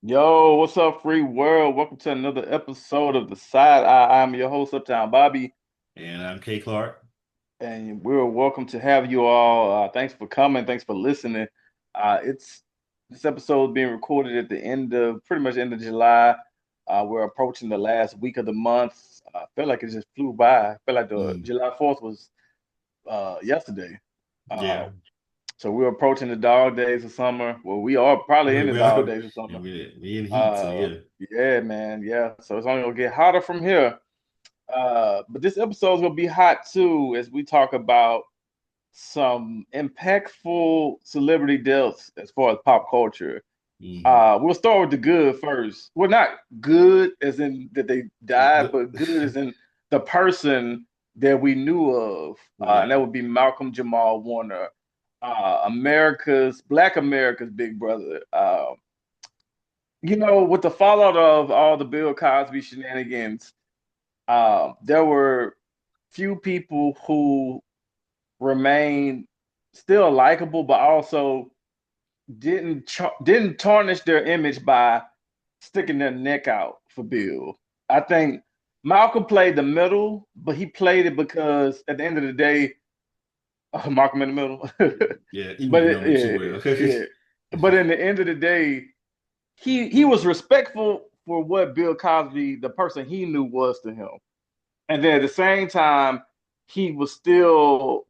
Yo, what's up, free world? Welcome to another episode of The Side Eye. I'm your host, Uptown Bobby, And I'm K Clark. and we're welcome to have you all. Thanks for coming. Thanks for listening. It's This episode is being recorded at the end of pretty much end of July. We're approaching the last week of the month. I feel like it just flew by. I feel like the Mm, July 4th was yesterday. Uh, yeah, so we're approaching the dog days of summer. Well, we are probably in the we dog are, days of summer. and we in heat, so Uh, yeah. yeah, man. Yeah. So it's only gonna get hotter from here. But this episode is gonna be hot too, as we talk about some impactful celebrity deaths as far as pop culture. Hmm. We'll start with the good first. Well, not good as in that they died, The, but good as in the person that we knew of, and that yeah, would be Malcolm Jamal Warner, Black America's big brother. With the fallout of all the Bill Cosby shenanigans, there were few people who remained still likable, but also didn't tarnish their image by sticking their neck out for Bill. I think Malcolm played the middle, but he played it because at the end of the day, Malcolm in the middle. yeah, even but if you know me too yeah, well. yeah. But in the end of the day, he was respectful for what Bill Cosby, the person he knew, was to him. And then at the same time, he was still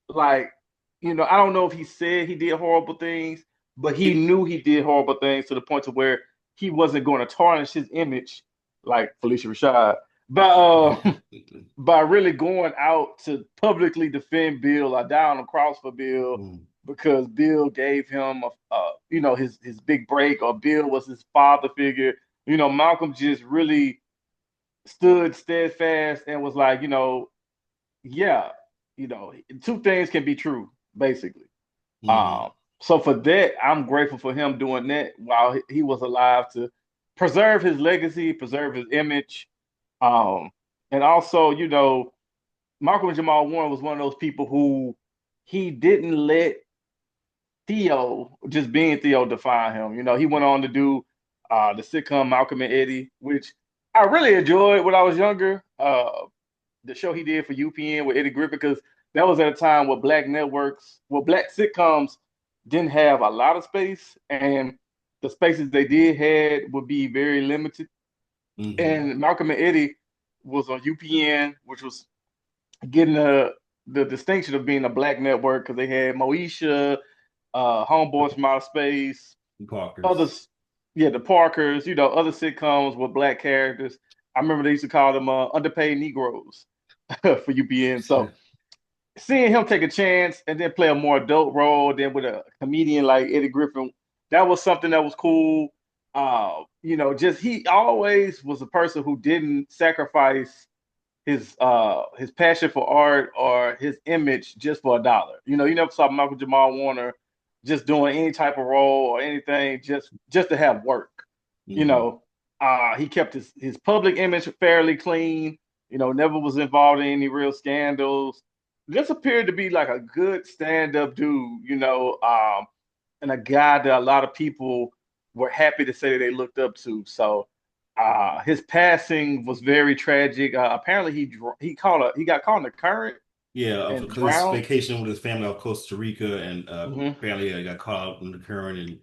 like, I don't know if he said he did horrible things, but he It, knew he did horrible things to the point to where he wasn't going to tarnish his image like Felicia Rashad. But by really going out to publicly defend Bill or die on the cross for Bill mm, because Bill gave him his big break, or Bill was his father figure. Malcolm just really stood steadfast and was like, yeah, two things can be true, basically. mhm. Um, so for that, I'm grateful for him doing that while he was alive to preserve his legacy, preserve his image. Um, and also, Malcolm Jamal Warren was one of those people who he didn't let Theo, just being Theo, define him. He went on to do the sitcom Malcolm and Eddie, which I really enjoyed when I was younger. The show he did for UPN with Eddie Griffin, because that was at a time where black sitcoms didn't have a lot of space, and the spaces they did had would be very limited. Mhm. And Malcolm and Eddie was on UPN, which was getting the distinction of being a black network because they had Moesha, Homeboys from Outer Space, Parkers. others, yeah, the Parkers, other sitcoms with black characters. I remember they used to call them underpaid Negroes for UPN. So seeing him take a chance and then play a more adult role than with a comedian like Eddie Griffin, that was something that was cool. Just he always was a person who didn't sacrifice his passion for art or his image just for a dollar. You never saw Michael Jamal Warner just doing any type of role or anything just to have work. You Mhm. know, he kept his public image fairly clean. Never was involved in any real scandals. Just appeared to be like a good stand-up dude. And a guy that a lot of people were happy to say they looked up to. So his passing was very tragic. Apparently, he got caught in the current Yeah, and because his drowned. vacation with his family off Costa Rica, and Hmm. apparently got caught up in the current and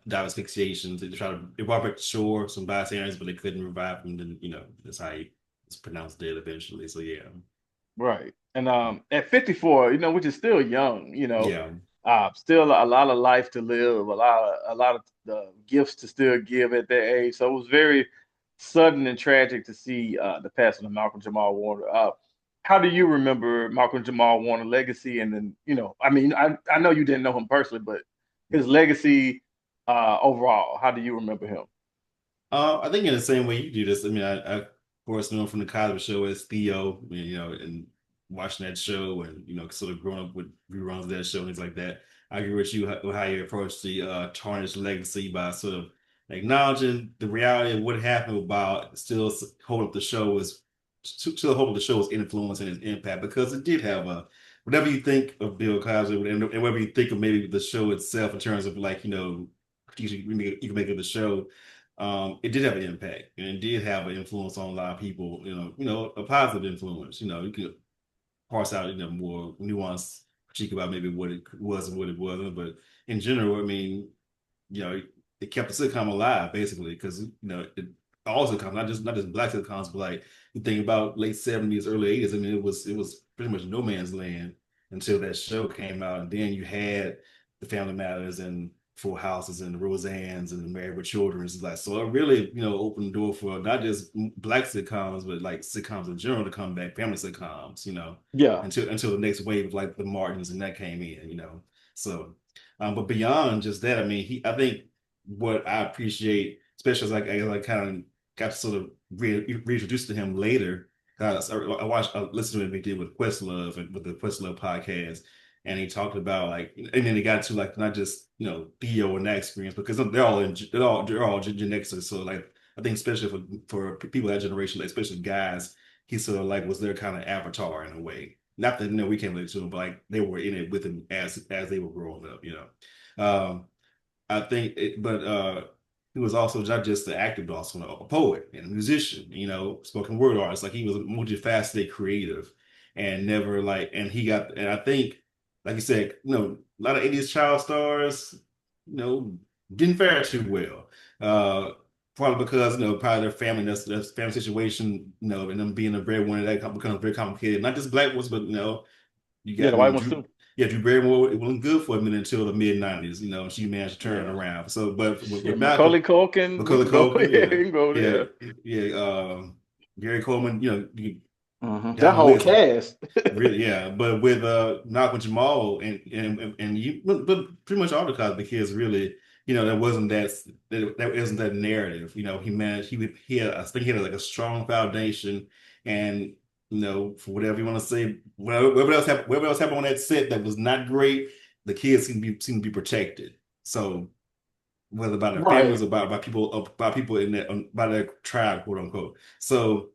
dive asphyxiation. They brought back to shore some bystanders, but they couldn't revive him. Then that's how he was pronounced dead eventually. So yeah, Right. And at 54, which is still young, yeah. still a lot of life to live, a lot of gifts to still give at that age. So it was very sudden and tragic to see the passing of Malcolm Jamal Warner. How do you remember Malcolm Jamal Warner legacy? And then, I mean, I know you didn't know him personally, but his legacy overall, how do you remember him? I think in the same way you do this. I mean, I of course know him from the Cosby Show as Theo, and watching that show, and sort of growing up with reruns of that show and things like that. I agree with you how you approach the tarnished legacy by sort of acknowledging the reality of what happened, about still holding up the show was still holding the show's influence and its impact, because it did have a whatever you think of Bill Cosby, and whatever you think of maybe the show itself in terms of, like, you can make of the show, it did have an impact and it did have an influence on a lot of people. A positive influence. You could parse out more nuanced critique about maybe what it was and what it wasn't, but in general, I mean, you know, it kept the sitcom alive basically because all sitcoms, not just black sitcoms, but like you think about late 70s, early 80s. I mean, it was pretty much no man's land until that show came out, and then you had the Family Matters and Full Houses and the Roseannes and the Married with Children. It's like so it really opened the door for not just black sitcoms, but like sitcoms in general to come back, family sitcoms. Yeah. Until the next wave of like the Martins and that came in. So. But beyond just that, I mean, I think what I appreciate, especially as I kind of got to sort of reintroduced to him later. I listened to him he did with Questlove and with the Questlove podcast, and he talked about like, and then he got to like not just Theo and that experience because they're all Gen Xers. So like, I think especially for people that generation, like, especially guys, he sort of like was their kind of avatar in a way. Not that we can't relate to him, but like they were in it with him as they were growing up. I think, but he was also not just an actor, but also a poet and a musician. Spoken word artist. Like he was a multifaceted creative, and never like, and he got, and I think, like you said, a lot of '80s child stars, didn't fare too well. Probably because probably their family, that's family situation, and them being a breadwinner that becomes very complicated. Not just black ones, but you Yeah, got the white ones too. Drew Barrymore. It wasn't good for a minute until the mid '90s. She managed to turn it Yeah. around. So, but Yeah, with Macaulay Malcolm, Culkin, we Macaulay can go. Culkin, Yeah, yeah, we can go yeah, there. yeah, Gary Coleman, That down the whole list. cast. Really, yeah. But with Malcolm Jamal and you, but pretty much all the Cosby kids, really, that wasn't that isn't that narrative. He managed. He had, I think he had like a strong foundation, and for whatever you want to say, whatever else happened on that set that was not great, the kids seem to be protected. So whether by their families Right. or by people in that by their tribe, quote unquote. So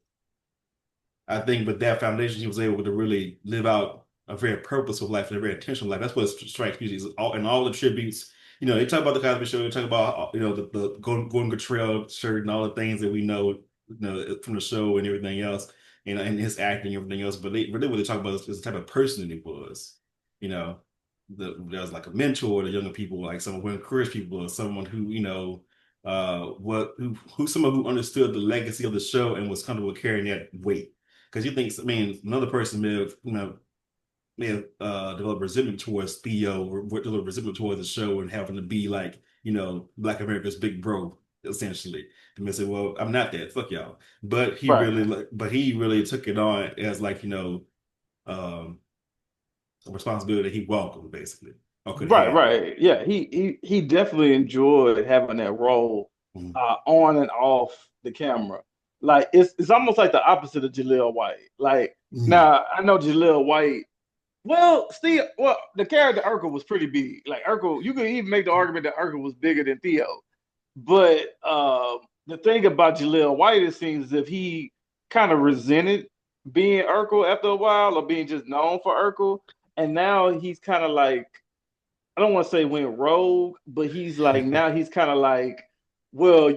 I think with that foundation, he was able to really live out a very purposeful life and a very intentional life. That's what strikes me is all the tributes. They talk about the Cosby Show. They talk about the Gordon Cottrell shirt and all the things that we know, from the show and everything else, and his acting and everything else. But really, what they talk about is the type of person that he was. You know, there was like a mentor to younger people, like someone who encouraged people, or someone who someone who understood the legacy of the show and was comfortable carrying that weight. Because you think, I mean, another person may have developed resentment towards Theo or developed resentment towards the show and having to be like, Black America's big bro, essentially. And they say, well, I'm not that. Fuck y'all. Right. But he really took it on as like, um, a responsibility he welcomed, basically, or could Right, have. right. Yeah, he definitely enjoyed having that role Mhm. on and off the camera. Like it's almost like the opposite of Jaleel White. Like Mhm. now I know Jaleel White. Well, the character Urkel was pretty big. Like Urkel, you could even make the argument that Urkel was bigger than Theo. But the thing about Jaleel White, it seems as if he kind of resented being Urkel after a while, or being just known for Urkel, and now he's kind of like, I don't want to say went rogue, but he's like, now he's kind of like, well,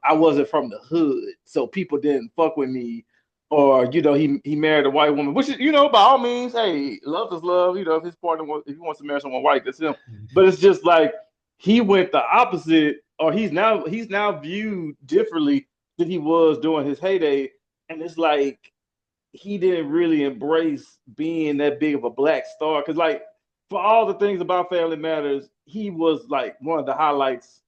I wasn't from the hood, so people didn't fuck with me, or he married a white woman, which is, by all means, hey, love is love. If his partner if he wants to marry someone white, that's him. But it's just like he went the opposite, or he's now viewed differently than he was during his heyday, and it's like he didn't really embrace being that big of a black star, because like for all the things about Family Matters, he was like one of the highlights.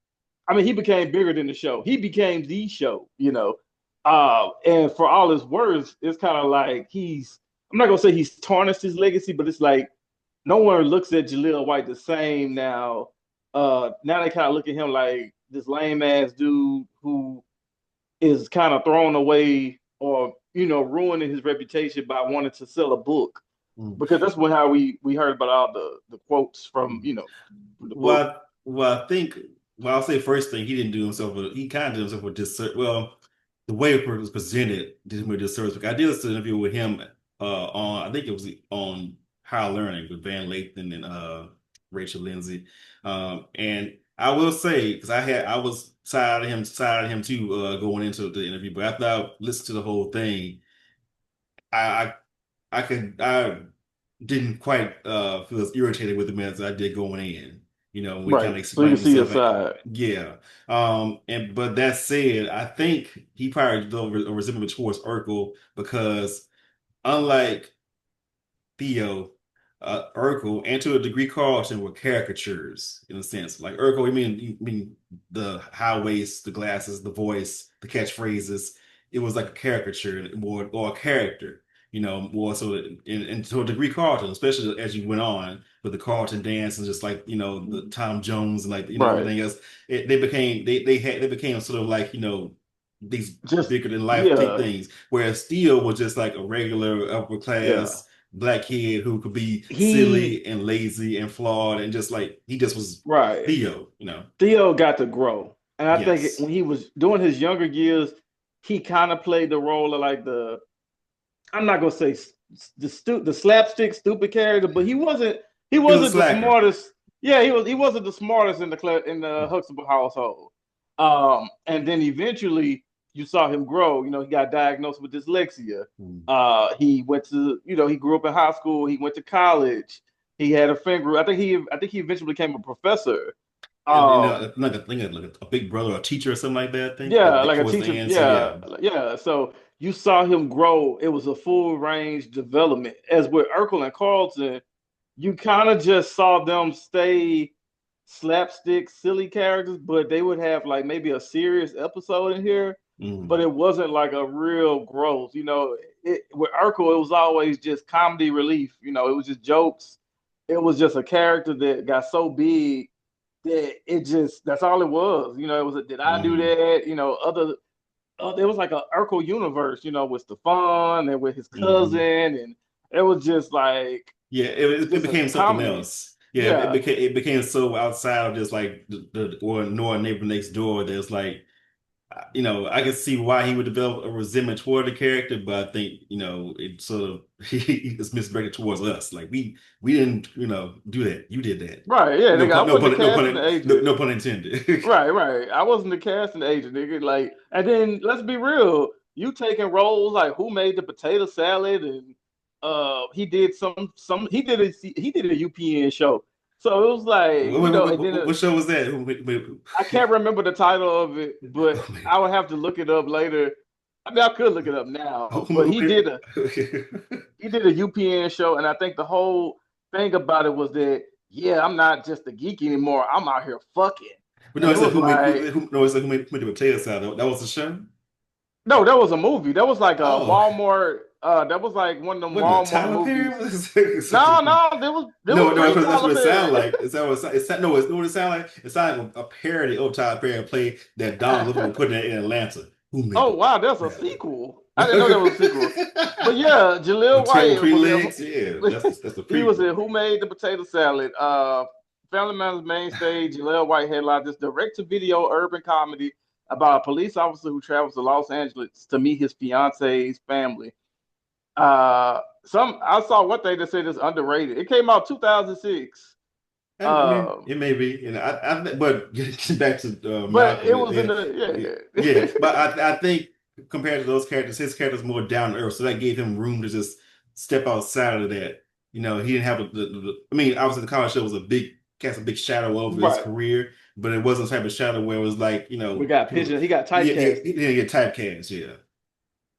I mean, he became bigger than the show. He became the show. And for all his words, it's kind of like I'm not gonna say he's tarnished his legacy, but it's like no one looks at Jaleel White the same now. Now they kind of look at him like this lame ass dude who is kind of thrown away, or ruining his reputation by wanting to sell a book, Mhm. because that's how we heard about all the quotes from the book. I think, I'll say first thing, he didn't do himself, he kind of did himself a disservice. Well, the way it was presented did him a disservice. I did an interview with him I think it was on Higher Learning with Van Lathan and Rachel Lindsay. And I will say because I was tired of him too going into the interview, but after I listened to the whole thing, I I didn't quite feel as irritated with him as I did going in. You know, we kind Right. of So you can explained see himself. his side. Yeah. And but that said, I think he probably developed a resentment towards Urkel because unlike Theo, Urkel, and to a degree Carlton were caricatures in a sense. Like Urkel, you mean the high waist, the glasses, the voice, the catchphrases. It was like a caricature more or a character, you know, more so and to a degree Carlton, especially as you went on with the Carlton dance and just like, you know, the Tom Jones and like, you know, Right. everything else. They became sort of like, you know, these Just bigger than life yeah, things, whereas Theo was just like a regular upper yeah. class black kid who could be He silly and lazy and flawed and just like he just was right. Theo, you know. Theo got to grow. And I think Yes. when he was doing his younger years, he kind of played the role of like the I'm not gonna say the slapstick stupid character, but he He was a wasn't the slacker. smartest. Yeah, he wasn't the smartest in the Huxtable household. And then eventually you saw him grow. You know, he got diagnosed with dyslexia. Mm. He went to he grew up in high school. He went to college. He had a finger. I think he eventually became a professor. And you Um, know, like a big brother or a teacher or something like that, I think, yeah, like a towards the teacher. end. So Yeah, yeah. yeah. So you saw him grow. It was a full range development. As with Urkel and Carlton, you kind of just saw them stay slapstick, silly characters, but they would have like maybe a serious episode in here, but Mm. it wasn't like a real growth. With Urkel, it was always just comedy relief. It was just jokes. It was just a character that got so big that it just that's all it was. It was a did I do Mm. that? It was like a Urkel universe. With Stefan and with his cousin, Mm. and it was just like Yeah, it just a became something comedy. else. Yeah, Yeah, it became so outside of just like the or nor neighbor next door. There's like you know, I can see why he would develop a resentment toward the character, but I think, you know, it sort of it's misdirected towards us. Like we didn't, you know, do that. You did that. right. Yeah, nigga, I wasn't the casting agent. No pun intended. Right, right. I wasn't the casting agent, nigga. Like, and then let's be real. You taking roles like who made the potato salad, and he did he did a UPN show. So it was like and then What show was that? I can't remember the title of it, but Oh man. I would have to look it up later. I mean, I could look it up now, but Who made- he did a UPN show, and I think the whole thing about it was that yeah, I'm not just a geek anymore. I'm out here fucking, But no, and I it said was like no, I said who made the potato salad? That was the show? no, that was a movie. That was like a Oh, Walmart. That was like one of them wasn't it a Walmart Tyler Perry? movies. No, no, there was No, pre that's Tyler what it sounded Perry. like. No, it's what it sounded like. It sounded like a parody of Tyler Perry play that Don Little would put in Atlanta. Who made Oh the wow, that's a salad? sequel. I didn't know there was a sequel. But yeah, Jaleel With tail White between was legs. Yeah, in. that's the He was in prequel. Who Made the Potato Salad. Family Matters mainstay. Jaleel White headlined this direct-to-video urban comedy about a police officer who travels to Los Angeles to meet his fiance's family. Some I saw what they just said is underrated. It came out 2006. I mean, Um, it may be, you know. But getting back to but Malcolm, it was in yeah. the But I think compared to those characters, his character's more down to earth, so that gave him room to just step outside of that. You know, he didn't have I mean, obviously the college show was cast a big shadow over his right. career, but it wasn't the type of shadow where it was like, you We know, got people, pigeon. He got yeah, typecast. he didn't get typecast, yeah.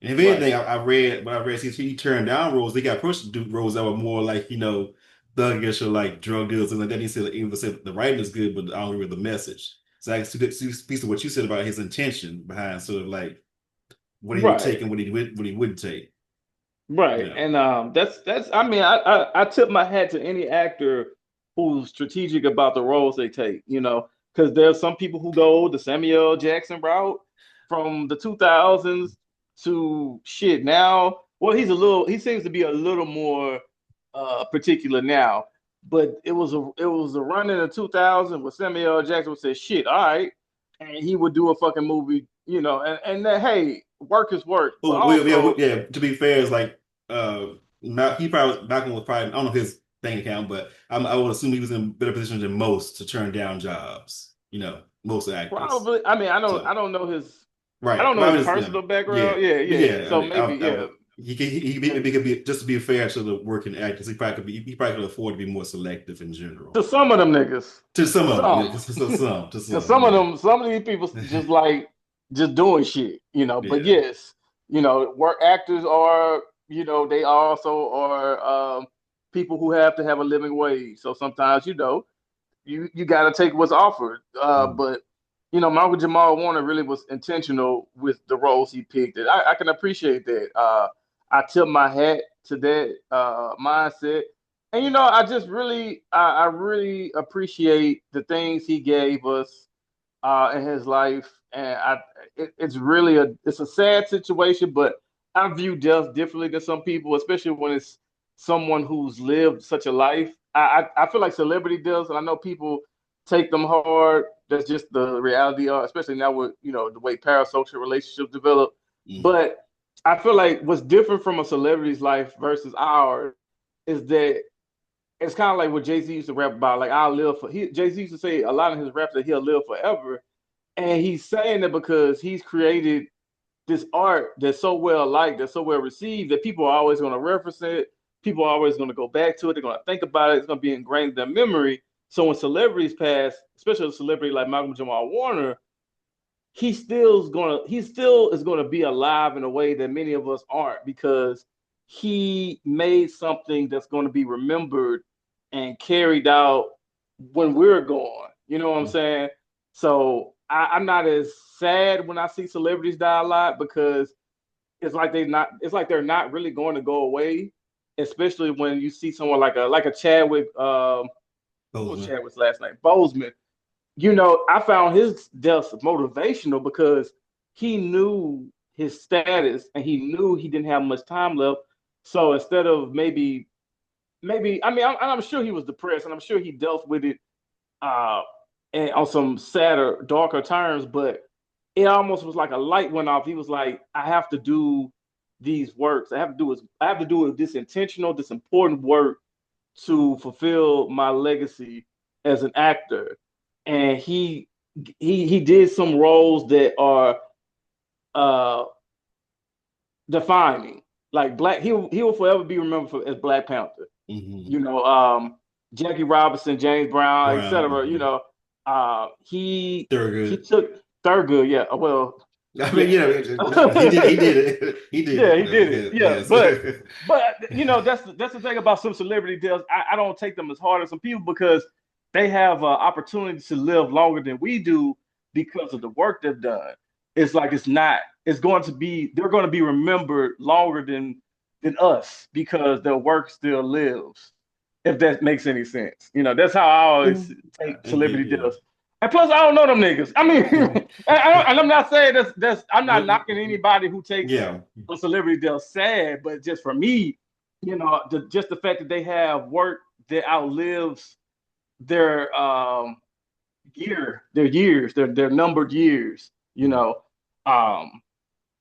And if Right. anything, I read he turned down roles. They got pushed to do roles that were more like, you know, thuggish or like drug deals and like that. He said even said the writing is good, but I don't agree with the message. So I speaks to what you said about his intention behind sort of like what he would take Right. and what he wouldn't take. You Right. know. And that's I mean I tip my hat to any actor who's strategic about the roles they take, because there's some people who go the Samuel Jackson route from the 2000s to shit now. Well, he seems to be a little more particular now. But it was a run in the 2000s where Samuel Jackson would say, shit, all right. And he would do a fucking movie, and then hey, work is work. But Oh, also yeah. To be fair, it's like he probably Malcolm was probably I don't know his bank account, but I would assume he was in a better position than most to turn down jobs. most actors. Probably. I mean, So I don't know his I right, don't know mine his is personal yeah, background. Yeah, but yeah. yeah. I So mean, maybe, I yeah. would. He could be just to be fair to the working actors. He probably could afford to be more selective in general. To some of them niggas. To some To of them, yeah, some. to Because some, yeah, some of these people just like just doing shit, you know. But yeah. yes, you know, work actors are, you know, they also are people who have to have a living wage. So sometimes, you know, you got to take what's offered. Mm. But you know, Michael Jamal Warner really was intentional with the roles he picked. And I can appreciate that. I tip my hat to that mindset. And you know, I really appreciate the things he gave us in his life. And it's a sad situation, but I view death differently than some people, especially when it's someone who's lived such a life. I feel like celebrity deaths, and I know people take them hard. That's just the reality, especially now with you know the way parasocial relationships develop. Mm. But I feel like what's different from a celebrity's life versus ours is that it's kind of like what Jay Z used to rap about. Like I'll live for. Jay Z used to say a lot of his raps that he'll live forever, and he's saying that because he's created this art that's so well liked, that's so well received that people are always going to reference it. People are always going to go back to it. They're going to think about it. It's going to be ingrained in their memory. So when celebrities pass, especially a celebrity like Malcolm Jamal Warner, he still is gonna be alive in a way that many of us aren't because he made something that's going to be remembered and carried out when we're gone. You know what I'm saying? So I'm not as sad when I see celebrities die a lot because it's like they're not really going to go away, especially when you see someone like a Chadwick what was Bozeman. Chadwick's last name? Bozeman. You know, I found his death motivational because he knew his status and he knew he didn't have much time left. So instead of maybe I mean I'm sure he was depressed and I'm sure he dealt with it uh and on some sadder, darker terms, but it almost was like a light went off. He was like, I have to do these works. I have to do this intentional, this important work to fulfill my legacy as an actor. And he did some roles that are uh defining. Like he will forever be remembered as Black Panther. Mm-hmm. You know, Jackie Robinson, James Brown, Brown. etc. You Mm-hmm. know, he Thurgood. took Thurgood, yeah. Well, I yeah. mean, he did. He did it. He did Yeah, it. he did it. Yeah, Yes. but you know that's the thing about some celebrity deaths. I don't take them as hard as some people because they have opportunity to live longer than we do because of the work they've done. It's like it's not. It's going to be. They're going to be remembered longer than us because their work still lives. If that makes any sense, you know that's how I always take Indeed, celebrity yeah. deaths. And plus, I don't know them niggas. I mean, and I'm not saying that's I'm not Well, knocking anybody who takes yeah. a celebrity death sad, but just for me, you know, just the fact that they have work that outlives their their years, their numbered years, you know, um,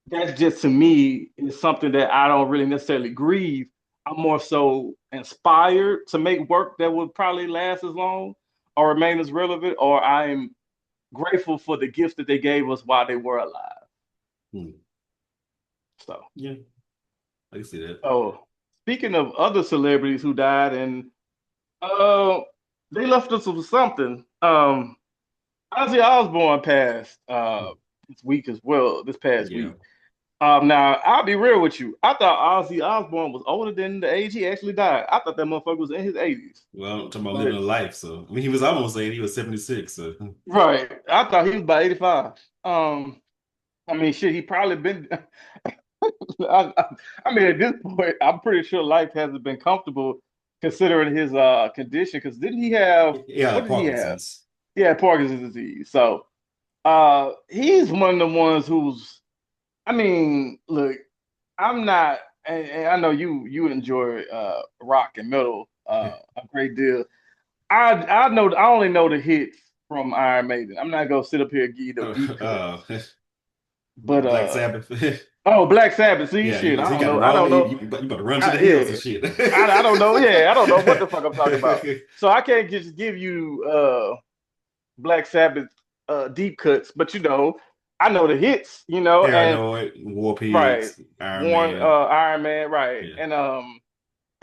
that's just to me is something that I don't really necessarily grieve. I'm more so inspired to make work that would probably last as long or remain as relevant, or I'm grateful for the gifts that they gave us while they were alive. Hmm. So, Yeah, I can see that. oh, speaking of other celebrities who died, and uh, they left us with something. Ozzy Osbourne passed this week as well. This past Yeah. week. Now I'll be real with you. I thought Ozzy Osbourne was older than the age he actually died. I thought that motherfucker was in his 80s. Well, I'm talking about living But a life. So, I mean, he was almost 80. He was 76. So, right, I thought he was about 85. I mean, shit, he probably been. I mean, at this point, I'm pretty sure life hasn't been comfortable considering his condition. Because didn't he have yeah, what did he have? Parkinson's. He had Parkinson's disease. So he's one of the ones who's. I mean, look, I'm not, and I know you enjoy rock and metal a great deal. I know I only know the hits from Iron Maiden. I'm not gonna sit up here and give you the deep cuts. Uh, But Black Sabbath. oh, Black Sabbath. See, Yeah, shit, I he don't got know. it I all. don't know. You about to run to the hills and Yeah, shit. I don't know. Yeah, I don't know what the fuck I'm talking about. So I can't just give you Black Sabbath deep cuts, but I know the hits, and Paranoid, War right, Pigs, Iron Warren, Man. Iron Man, right, Yeah.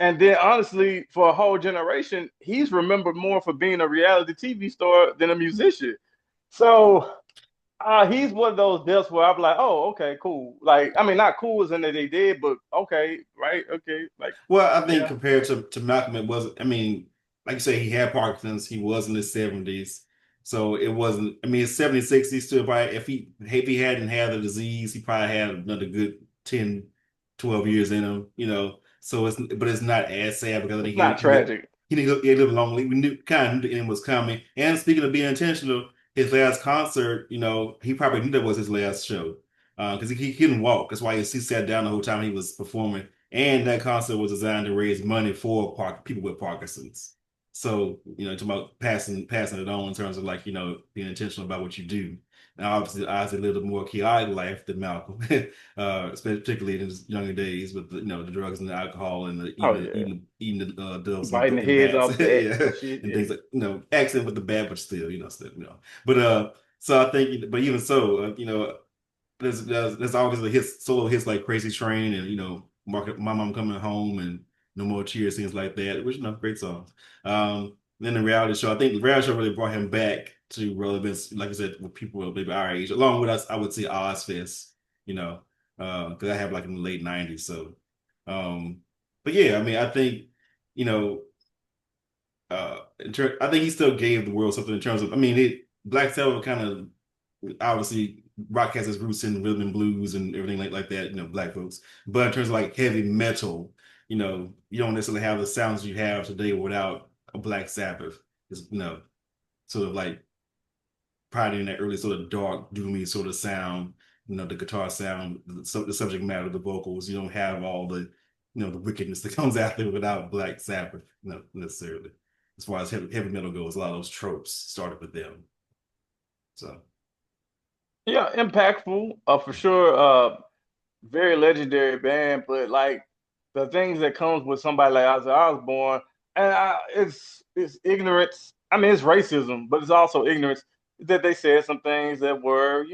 and then honestly, for a whole generation, he's remembered more for being a reality TV star than a musician. So he's one of those deaths where I'm like, oh, okay, cool. Like, I mean, not cool as in that they did, but okay, right, okay, like, Well, I think yeah, compared to Malcolm, it wasn't. I mean, like you say, he had Parkinson's. He was in his 70s, so it wasn't. I mean, his 70s, 60s still probably. If he hadn't had the disease, he probably had another good 10, 12 years in him. So it's not as sad because I it's think not tragic. he lived long. We knew kind of knew the end was coming. And speaking of being intentional, his last concert, he probably knew that was his last show because he couldn't walk. That's why he sat down the whole time he was performing. And that concert was designed to raise money for people with Parkinson's. So, talking about passing it on in terms of like, being intentional about what you do. Now, obviously, Ozzy lived a more chaotic life than Malcolm, particularly in his younger days with the drugs and the alcohol and the Oh eating yeah, eating the doves biting the and heads bats, off bats yeah, and shit. and Yeah. things like accent with the bat, but still, But so I think, but even so, there's always the solo hits like Crazy Train and My Mom Coming Home and No More Tears, things like that, which great songs. Then the reality show, I think the reality show really brought him back to relevance, like I said, with people maybe our age, along with us. I would say Ozfest, because I have like in the late '90s. So, but yeah, I mean, I think you know, I think he still gave the world something in terms of, I mean, Black Sabbath kind of obviously rock has its roots in rhythm and blues and everything like that, black folks. But in terms of like heavy metal, you don't necessarily have the sounds you have today without a Black Sabbath. It's, sort of like probably in that early sort of dark, doomy sort of sound, the guitar sound, the subject matter, the vocals. You don't have all the wickedness that comes after without Black Sabbath, necessarily. As far as heavy metal goes, a lot of those tropes started with them. So. Yeah, impactful, for sure. Very legendary band, but like the things that comes with somebody like Ozzy Osbourne, and it's ignorance. I mean, it's racism, but it's also ignorance that they said some things that were,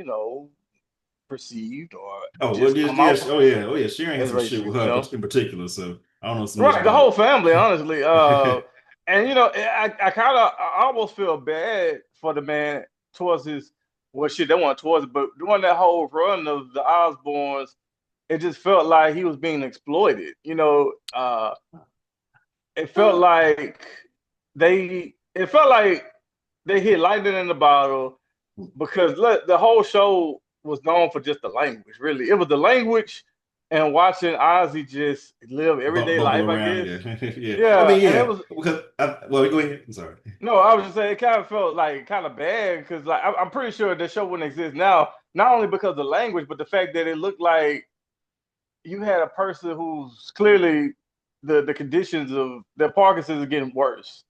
perceived or Oh well, just yes, come yes, off oh yeah. Sharon had as some shit with racist. her in particular, so I don't know so much Right, the about. whole family, honestly. And I kind of I almost feel bad for the man towards his well, shit, they weren't towards it, but during that whole run of the Osbournes, it just felt like he was being exploited. It felt Well, like it felt like they hit lightning in the bottle because the whole show was known for just the language. Really, it was the language and watching Ozzy just live everyday bubble life. I around, guess. yeah, yeah. I Yeah, mean, and it yeah, was because well, go ahead. I'm sorry. no. I was just saying it kind of felt like kind of bad because like I'm pretty sure the show wouldn't exist now. Not only because of the language, but the fact that it looked like you had a person who's clearly the conditions of their Parkinson's are getting worse,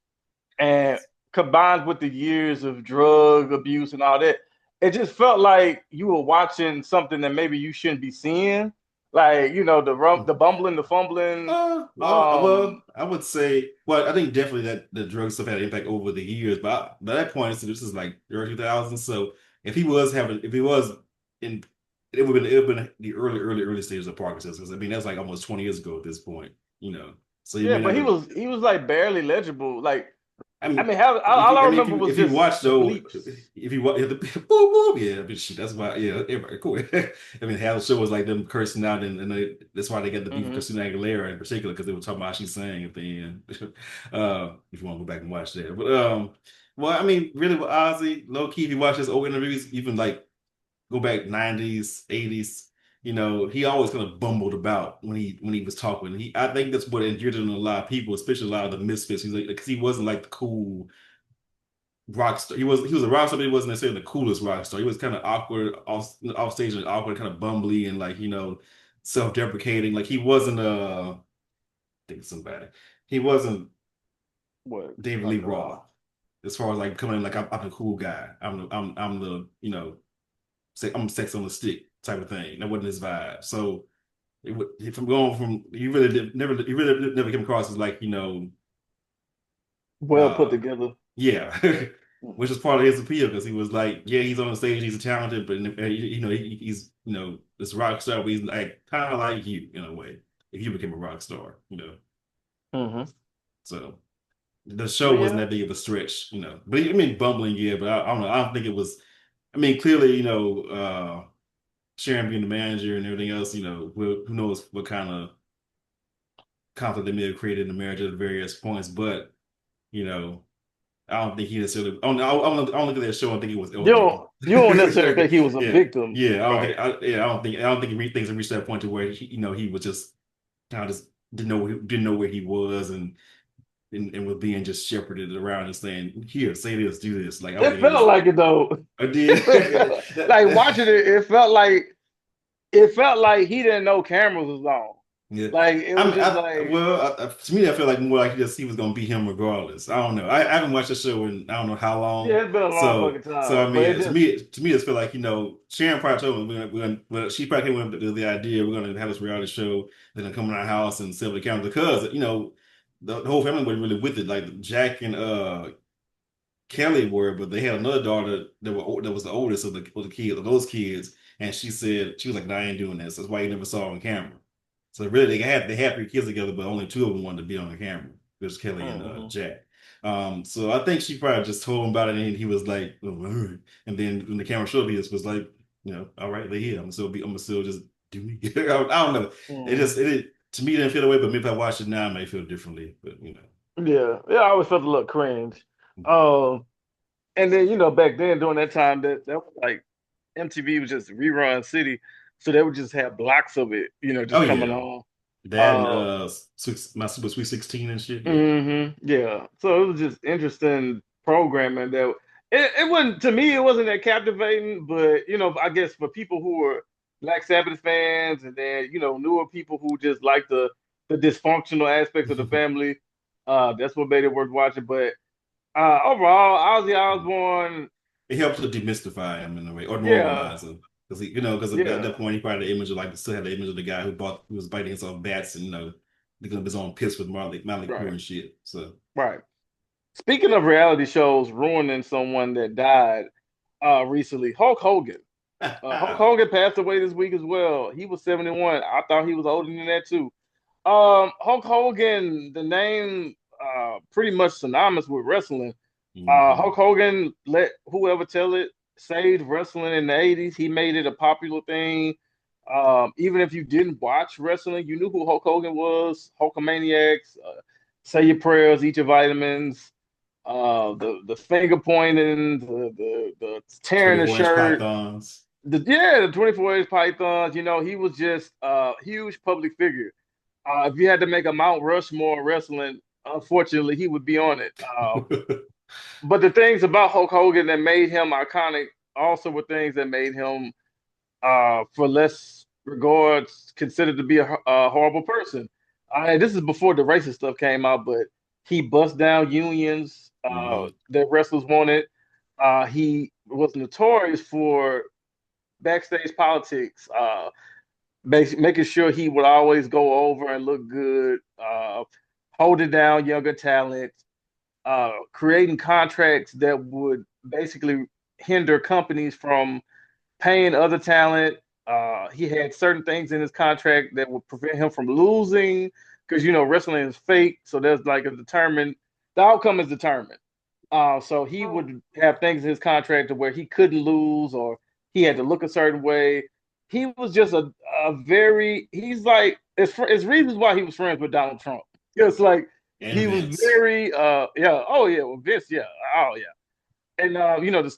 and combined with the years of drug abuse and all that, it just felt like you were watching something that maybe you shouldn't be seeing. Like the bumbling, the fumbling. I would say, well, I think definitely that the drug stuff had an impact over the years, but by that point, so this is like early 2000s. So if he was in, it would have been the early stages of Parkinson's. 'Cause, I mean, that's like almost 20 years ago at this point, So you Yeah, may but he never. was he was like barely legible. Like I I mean, mean, all I remember was if you just watch the though, bleeps. if you watch the boom boom, yeah, I mean, shit, that's why, yeah, everybody cool. I mean, half the show was like them cursing out, and that's why they got the beef with Hmm. Christina Aguilera in particular because they were talking about how she sang at the end. If you want to go back and watch that, but well, I mean, really with Ozzy, low key, if you watch his old interviews, even like go back '90s, '80s. He always kind of bumbled about when he was talking. I think that's what endeared him to a lot of people, especially a lot of the misfits. He's like, because he wasn't like the cool rock star. He was a rock star, but he wasn't necessarily the coolest rock star. He was kind of awkward off stage and awkward, kind of bumbly and like self-deprecating. Like he wasn't think of somebody. He wasn't What David Lee like Roth as far as like coming like I'm the cool guy. I'm the say I'm sex on the stick type of thing. That wasn't his vibe. So from going from he really never came across as like well put uh together. yeah. which is part of his appeal because he was like, yeah, he's on the stage, he's talented, but he's this rock star, but he's like kind of like you in a way. If you became a rock star, Hmm. so the show But wasn't yeah, that big of a stretch, But I mean, bumbling, yeah, but I don't know. I don't think it was. I mean, clearly, Sharon being the manager and everything else, who knows what kind of conflict they may have created in the marriage at various points, but you know. I don't think he necessarily. I don't look at that show and think it was. you don't necessarily think he was a Yeah, victim, yeah. I don't think. right? I don't think things have reached that point to where he was just kind of just didn't know where he was and was being just shepherded around and saying, "Here, say this, do this." Like I don't It think it felt was. like it though. I did. Like watching it, it felt like he didn't know cameras was on. Yeah. Like it was just like, To me, I feel like more like he was gonna be him regardless. I don't know. I haven't watched the show in I don't know how long. yeah, it's been a long fucking So I time. But it mean, just to me, it's feel like Sharon probably told me well, she probably came up with the idea we're gonna have this reality show. They're gonna come in our house and sell the camera because the whole family wasn't really with it. Like Jack and Kelly were, but they had another daughter that was the oldest of the kids of those kids, and she said she was like, "No, I ain't doing this." That's why you never saw her on camera. So really, they had three kids together, but only two of them wanted to be on the camera. It was Kelly and mhm. Jack. So I think she probably just told him about it, and he was like, "Oh, all right." And then when the camera showed, he just was like, "All right, they're here. I'm gonna still just do me." I don't know. Mhm. To me it didn't feel that way, but maybe if I watched it now, I may feel differently. But Yeah, yeah, I always felt a little cringe. Um, and then back then during that time that was like MTV was just rerun city, so they would just have blocks of it, oh just coming yeah, on. that and Uh, my Super Sweet 16 and shit. Yeah. yeah. So it was just interesting programming that it wasn't to me, it wasn't that captivating, but I guess for people who were Black Sabbath fans and then, newer people who just like the dysfunctional aspects of the family, that's what made it worth watching. But overall, Ozzy Osbourne, It helps to demystify him in a way or yeah, normalize him because because at yeah, that point he probably had the image of like still had the image of the guy who was biting himself bats and looking up his own piss with Molly Crew right, and shit. So right. Speaking of reality shows ruining someone that died recently, Hulk Hogan. Hulk Hogan passed away this week as well. He was 71. I thought he was older than that too. Hulk Hogan, the name pretty much synonymous with wrestling. mhm. Hulk Hogan, let whoever tell it, saved wrestling in the 80s. He made it a popular thing. Even if you didn't watch wrestling, you knew who Hulk Hogan was. Hulkamaniacs, say your prayers, eat your vitamins, the finger pointing, the tearing the 24-inch shirt, pythons. the 24 inch pythons. He was just a huge public figure. If you had to make a Mount Rushmore wrestling, unfortunately, he would be on it. But the things about Hulk Hogan that made him iconic also were things that made him, for less regards, considered to be a horrible person. This is before the racist stuff came out, but he bust down unions hmm that wrestlers wanted. He was notorious for backstage politics, making sure he would always go over and look good, holding down younger talent, creating contracts that would basically hinder companies from paying other talent. He had certain things in his contract that would prevent him from losing because wrestling is fake, so there's like the outcome is determined. So he would have things in his contract to where he couldn't lose or he had to look a certain way. He was just a very he's like it's reasons why he was friends with Donald Trump. It's like And he was Vince. very yeah, oh yeah, well Vince, yeah, oh yeah. And the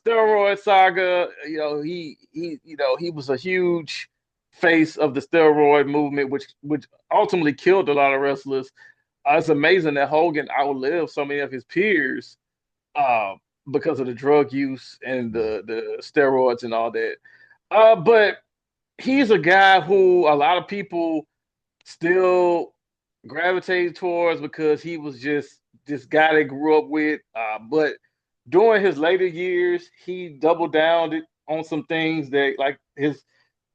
steroid saga, he was a huge face of the steroid movement, which ultimately killed a lot of wrestlers. It's amazing that Hogan outlived so many of his peers uh, because of the drug use and the steroids and all that. But he's a guy who a lot of people still gravitate towards because he was just this guy they grew up with. But during his later years, he doubled down on some things that like it's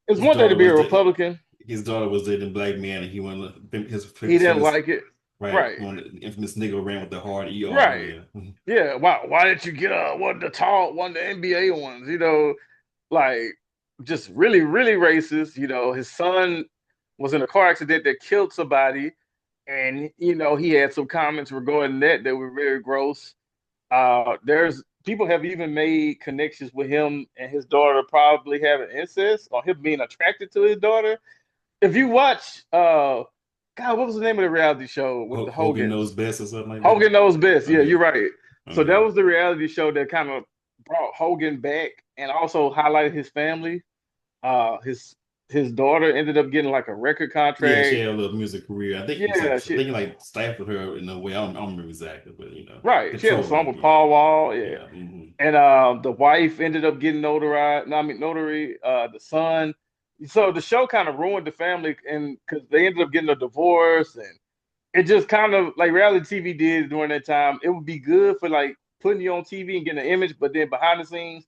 His one thing to daughter be a was the Republican. his daughter was dating a black man, and he wanted He his didn't feelings. like it. Right. Right. When the infamous nigga ran with the hard ER. Right. Yeah. Yeah. Why didn't you get one of the tall one of the NBA ones? Like just really, really racist. His son was in a car accident that killed somebody, and he had some comments regarding that were very gross. There's people have even made connections with him and his daughter probably having incest or him being attracted to his daughter. If you watch God, what was the name of the reality show with the Hogan knows Hogans? best or something like that. Hogan Knows Best. Yeah, Okay. you're right. So that Okay. was the reality show that kind of brought Hogan back and also highlighted his family. His daughter ended up getting like a record Yeah, she contract. had a little music career. I think it's like Yeah, I she think he like stifled her in a way. I don't remember exactly, but right. She had a control song her. with Yeah. Paul Wall. Yeah. Yeah. And the wife ended up getting notarized. No, I mean notary. The son. So the show kind of ruined the family, and because they ended up getting a divorce, and it just kind of like reality TV did during that time. It would be good for like putting you on TV and getting an image, but then behind the scenes,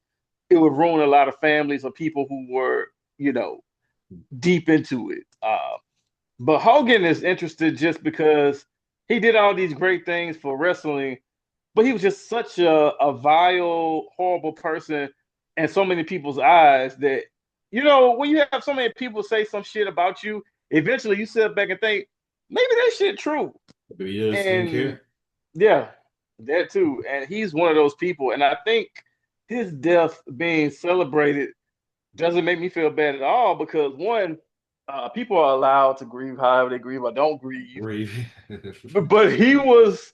it would ruin a lot of families or people who were, deep into it. But Hogan is interested just because he did all these great things for wrestling, but he was just such a vile, horrible person in so many people's eyes that, when you have so many people say some shit about you, eventually you sit back and think, maybe that shit true. Maybe he just didn't And care. yeah, that too. And he's one of those people. And I think his death being celebrated doesn't make me feel bad at all because one, people are allowed to grieve however they grieve or don't grieve. Brave. But he was,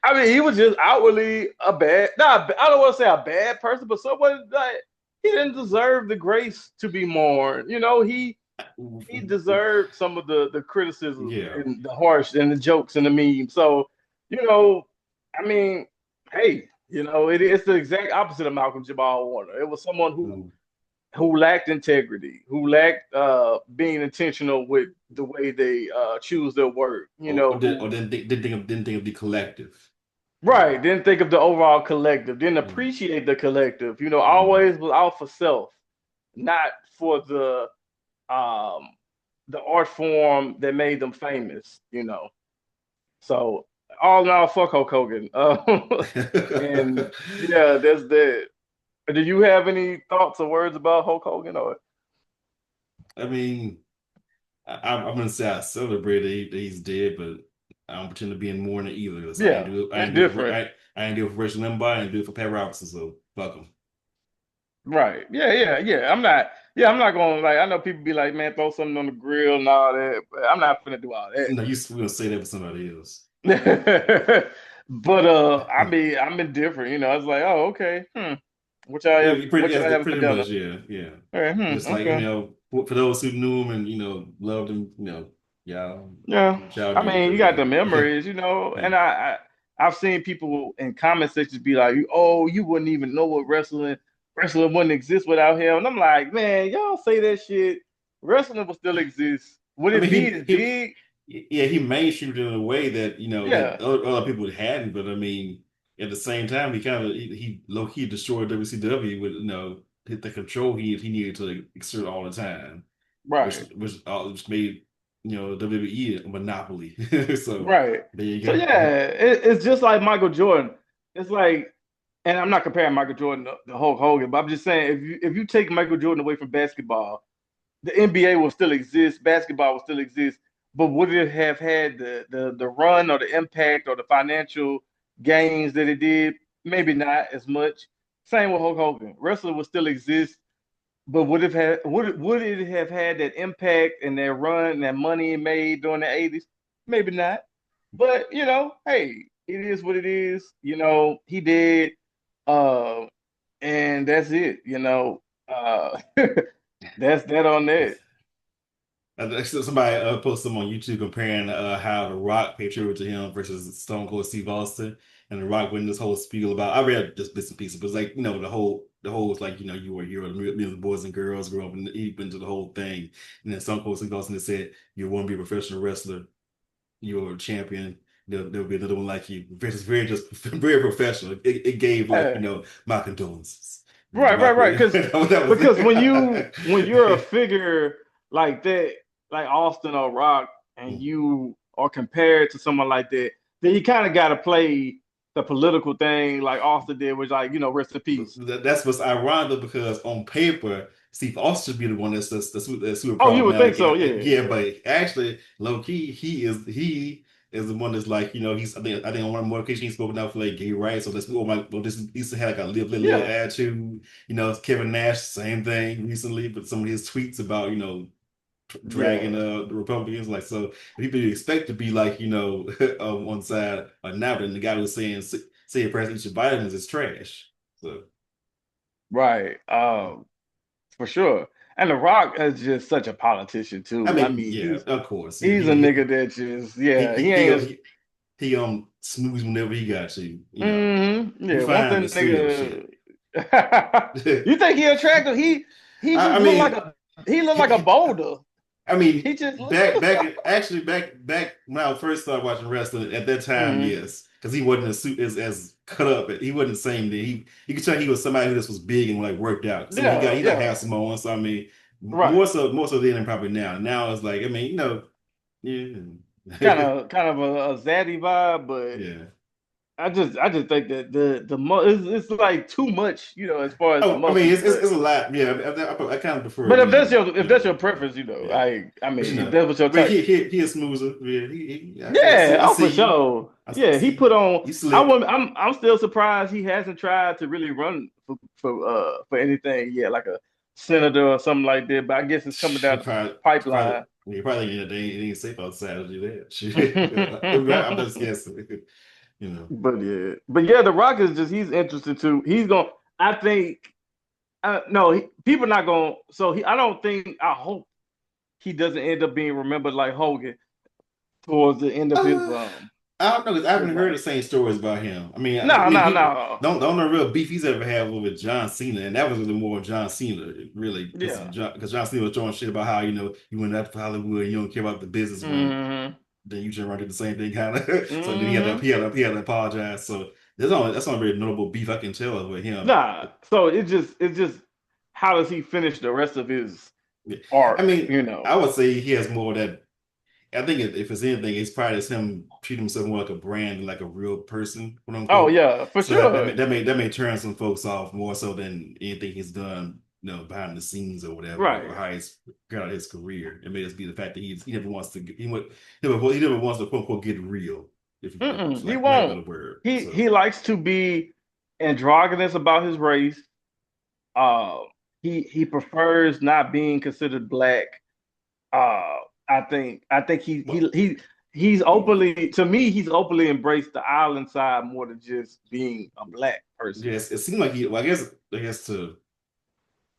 I mean, he was just outwardly a bad, not, I don't want to say a bad person, but someone like he didn't deserve the grace to be mourned. He deserved some of the criticism Yeah. and the harsh and the jokes and the memes. So, you know, I mean, hey, it's the exact opposite of Malcolm Jamal Warner. It was someone who lacked integrity, who lacked being intentional with the way they choose their work. Or didn't think of the collective. Right, didn't think of the overall collective, didn't Mm. appreciate the collective. Mm. Always was out for self, not for um the art form that made them famous. So all in all, fuck Hulk Hogan. And yeah, that's that. Do you have any thoughts or words about Hulk Hogan or I mean, I'm gonna say I celebrate that he's dead, but I don't pretend to be in mourning either. Because I ain't yeah, do it. I it's ain't do it for different. I ain't do it for Rush Limbaugh. I ain't do it for Pat Robertson. So fuck him. Right. Yeah, yeah, yeah. I'm not gonna like I know people be like, man, throw something on the grill and all that, but I'm not gonna do all No, you were gonna say that for somebody else. that. But I mean I'm indifferent, it's like, oh, okay. What y'all Yeah, have what y'all having for pretty dinner? much, yeah, yeah. All right, Just like okay. for those who knew him and loved him, y'all Yeah. do what y'all I do. mean, you Because got the memories, yeah. and I've seen people in comment sections be like, oh, you wouldn't even know what wrestling wouldn't exist without him. And I'm like, man, y'all say that shit. Wrestling will still exist. Would I it mean, be as big? he mainstreamed it in a way that that Yeah. other people hadn't. But I mean, at the same time, he low key destroyed WCW with hit the control he needed to exert all the time, which Right. which made WWE a monopoly. So Right. there you So go. yeah, it's just like Michael Jordan. It's like, and I'm not comparing Michael Jordan to Hulk Hogan, but I'm just saying if you take Michael Jordan away from basketball, the NBA will still exist, basketball will still exist, but would it have had the run or the impact or the financial gains that it did? Maybe not as much. Same with Hulk Hogan. Wrestling will still exist, but would it have had that impact and that run and that money it made during the 80s? Maybe not. But hey, it is what it is. He did, uh, and that's it. That's that on that. Somebody posted some on YouTube comparing how The Rock paid tribute to him versus Stone Cold Steve Austin, and The Rock went this whole spiel about. I read just bits and pieces, but it's like the whole was like you were a hero to millions of boys and girls grew up and deep into the whole thing, and then Stone Cold Steve Austin has said you want to be a professional wrestler, you're a champion. There'll be another one like you. Very just very professional. It gave like Yeah. my condolences. The Right, right, Rock, right. that was Because when you're a it. figure like that, like Austin or Rock, and you or compared to someone like that, then you kind of got to play the political thing like Austin did, which like rest in peace. That's what's ironic though, because on paper, Steve Austin should be the one that's super Oh, you would think problematic. so, Yeah, yeah, but actually, low key, he is the one that's like, he's I think on one more occasion he's spoken out for like gay rights. So this he used to have like a little yeah, attitude. Kevin Nash, same thing recently, but some of his tweets about dragging yeah. the Republicans. Like, so people expect to be like, on one side or now, then the guy who's saying President Biden is trash. So Right. For sure. And The Rock is just such a politician I too. I mean, mean, yeah, of course. he's a nigga that just He he he ain't. he, he snooze whenever he got to. We Yeah, once find him that to steal shit. nigga, you think he attractive? He I just look like mean, a he, boulder. I mean, He just back when I first started watching wrestling, at that time, mm, yes, because he wasn't as cut up. He wasn't the same. That you could tell he was somebody who just was big and like worked out. So yeah, he got yeah, handsome on. So I mean, right. more so then than probably now. Now it's like, I mean, Kind yeah, of a zaddy vibe, but yeah. I just think that it's like too much, as far as the Oh, I mean, muscles, it's a lot. Yeah, I kind of prefer, but if that's your preference, yeah. I But mean, if that's what your I mean, type. he is smoother. Yeah, Yeah, I oh see for you. sure. I Yeah, he see you. put on. You I slick. wouldn't, I'm still surprised he hasn't tried to really run for anything yet, like a senator or something like that. But I guess it's coming He down the probably, pipeline. he probably ain't safe outside to do that. Shit. I'm just guessing. You know. But yeah, The Rock is he's interested too. He's going. I think. No, people not going. So I don't think. I hope he doesn't end up being remembered like Hogan towards the end of his Uh, I don't know, 'cause I his haven't heard life. the same stories about him. I No, mean, no, he no. the only real beef he's ever had was with John Cena, and that was really more John Cena, really, because Yeah. John Cena was throwing shit about how you went up to Hollywood, and you don't care about the business when Hmm. then you turn around and do the same thing, kind of. So then Hmm. he had to apologize. So that's only very notable beef I can tell with him. Nah. So it's just how does he finish the rest of his Yeah. I arc? mean, I would say he has more of that. I think if it's anything, it's probably just him treating himself more like a brand than like a real person, quote Oh unquote. yeah, for So sure. that may turn some folks off more so than anything he's done, behind the scenes or whatever, or Right. how he's got out his career. It may just be the fact that he never wants to he never wants to quote unquote get real, if He lack of a won't. better word. He So likes to be androgynous about his race. Uh, he prefers not being considered black. Uh, I think well, he's openly to me he's openly embraced the island side more than just being a black person. yes, it seemed like well, I guess to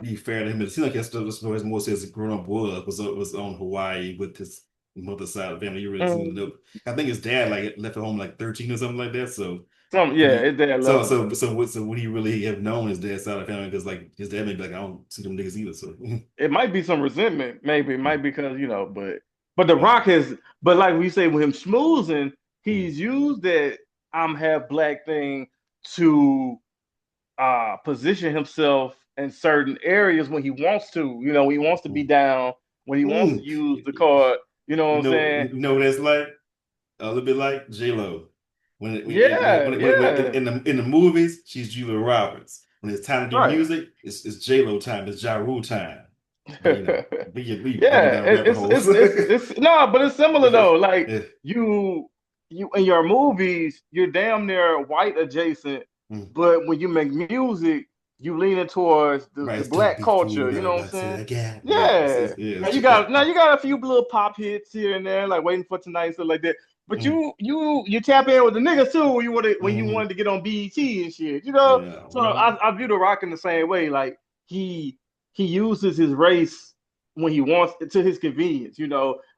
be fair to him, it seemed like that's what his most his grown up was on Hawaii with his mother's side of the family. You really seem to Mm, know. I think his dad like left at home like 13 or something like that. So yeah, his dad left him. so would he really have known his dad's side of the family? Because like his dad may be like, I don't see them niggas either. So It might be some resentment, maybe it might be because but The wow. Rock has, but like we say with him schmoozing, Mm. he's used that I'm half black thing to position himself in certain areas when he wants to. He wants to be Mm. down, when he wants to Mm. use the card. You know what I'm saying? You know what that's like? A little bit like J Lo. Yeah, When yeah, in the movies, she's Julia Roberts. When it's time to do right. music, it's J Lo time. It's Ja Rule time. But we breaking Yeah, down rabbit holes. it's no, but it's similar though. Like Yeah. you in your movies, you're damn near white adjacent, Mm. but when you make music, you leaning towards the Right, don't black be culture. fooled You by know what I'm what I said saying? again. Yeah. Yeah, Now you got a few little pop hits here and there, like waiting for tonight, stuff like that. But mm, you tap in with the niggas too when you mhm. wanted to get on BET and shit. Yeah. So I view the Rock in the same way. Like he he uses his race when he wants to his convenience.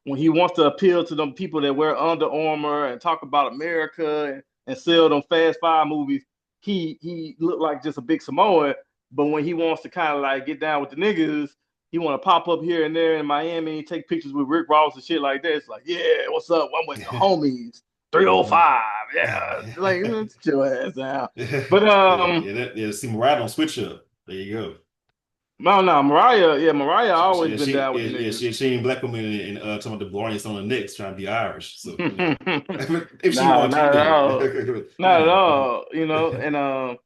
When he wants to appeal to them people that wear Under Armour and talk about America and sell them Fast Five movies. He looked like just a big Samoan. But when he wants to kind of like get down with the niggas, he want to pop up here and there in Miami, take pictures with Rick Ross and shit like that. It's like, yeah, what's up? I'm with the homies. Mhm. 305. Yeah. Like, chill ass out. But Yeah, see Mariah don't switch up. There you go. No, Mariah, yeah, Mariah always been She down with the yeah, niggas. she ain't black woman and talking about the Barris on the Knicks trying to be Irish. So, you know, if she No, want to, not at then all. you Not at know. all. And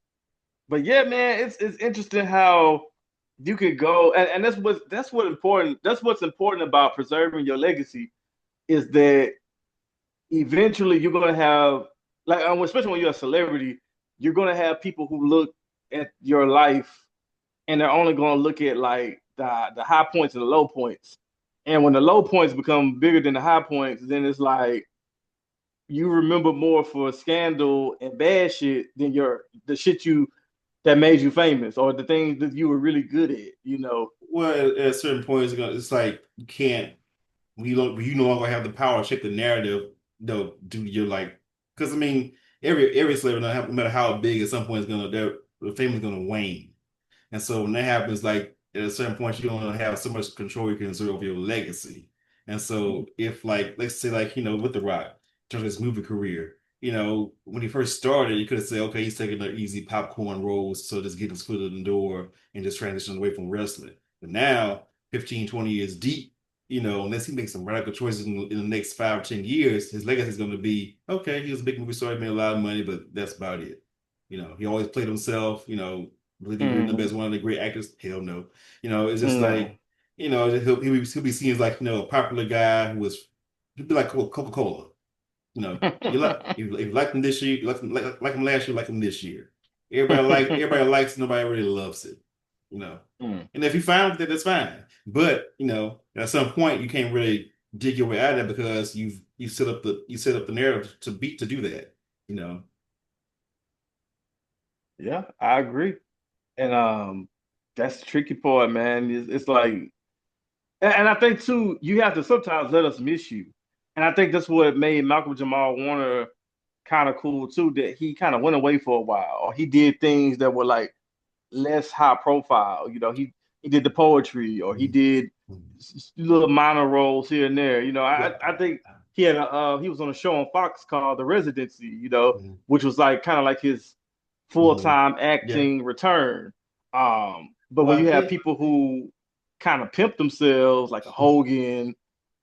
but yeah, man, it's interesting how you could go and that's what's important about preserving your legacy is that eventually you're gonna have like especially when you're a celebrity, you're gonna have people who look at your life and they're only gonna look at like the high points and the low points. And when the low points become bigger than the high points, then it's like you remember more for scandal and bad shit than the shit you that made you famous or the things that you were really good at. Well, at a certain point, it's like you can't. You no longer have the power to shape the narrative. No, do your like because I mean every celebrity, no matter how big, at some point is gonna the fame is gonna wane. And so when that happens, like at a certain point, you don't have so much control you can exert over your legacy. And so if like let's say like with The Rock, in terms of his movie career, when he first started, you could have said, okay, he's taking the easy popcorn roles, so just getting his foot in the door and just transitioning away from wrestling. But now, 15, 20 years deep, unless he makes some radical choices in the next 5 or 10 years, his legacy is going to be okay. He was a big movie star, he made a lot of money, but that's about it. He always played himself. Really he written him Mm, as one of the great actors? Hell no. It's just no. like, he'll be seen as like, a popular guy he'd be like Coca-Cola. You like him this year, you like him last year, like him this year. Everybody likes it, nobody really loves it. You know. Mm. And if you find that, that's fine. But at some point you can't really dig your way out of that because you set up the narrative to do that. You know. Yeah, I agree. And that's the tricky part, man. It's like and I think too, you have to sometimes let us miss you. And I think that's what made Malcolm Jamal Warner kind of cool too, that he kind of went away for a while, or he did things that were like less high profile. He did the poetry, or he Mhm. did Mhm. little minor roles here and there. I Well, I think he was on a show on Fox called The Residency. mhm. Which was like kind of like his full Mhm. time Yeah. acting return. But when Well, you I have think. people who kind of pimp themselves, like a Hogan,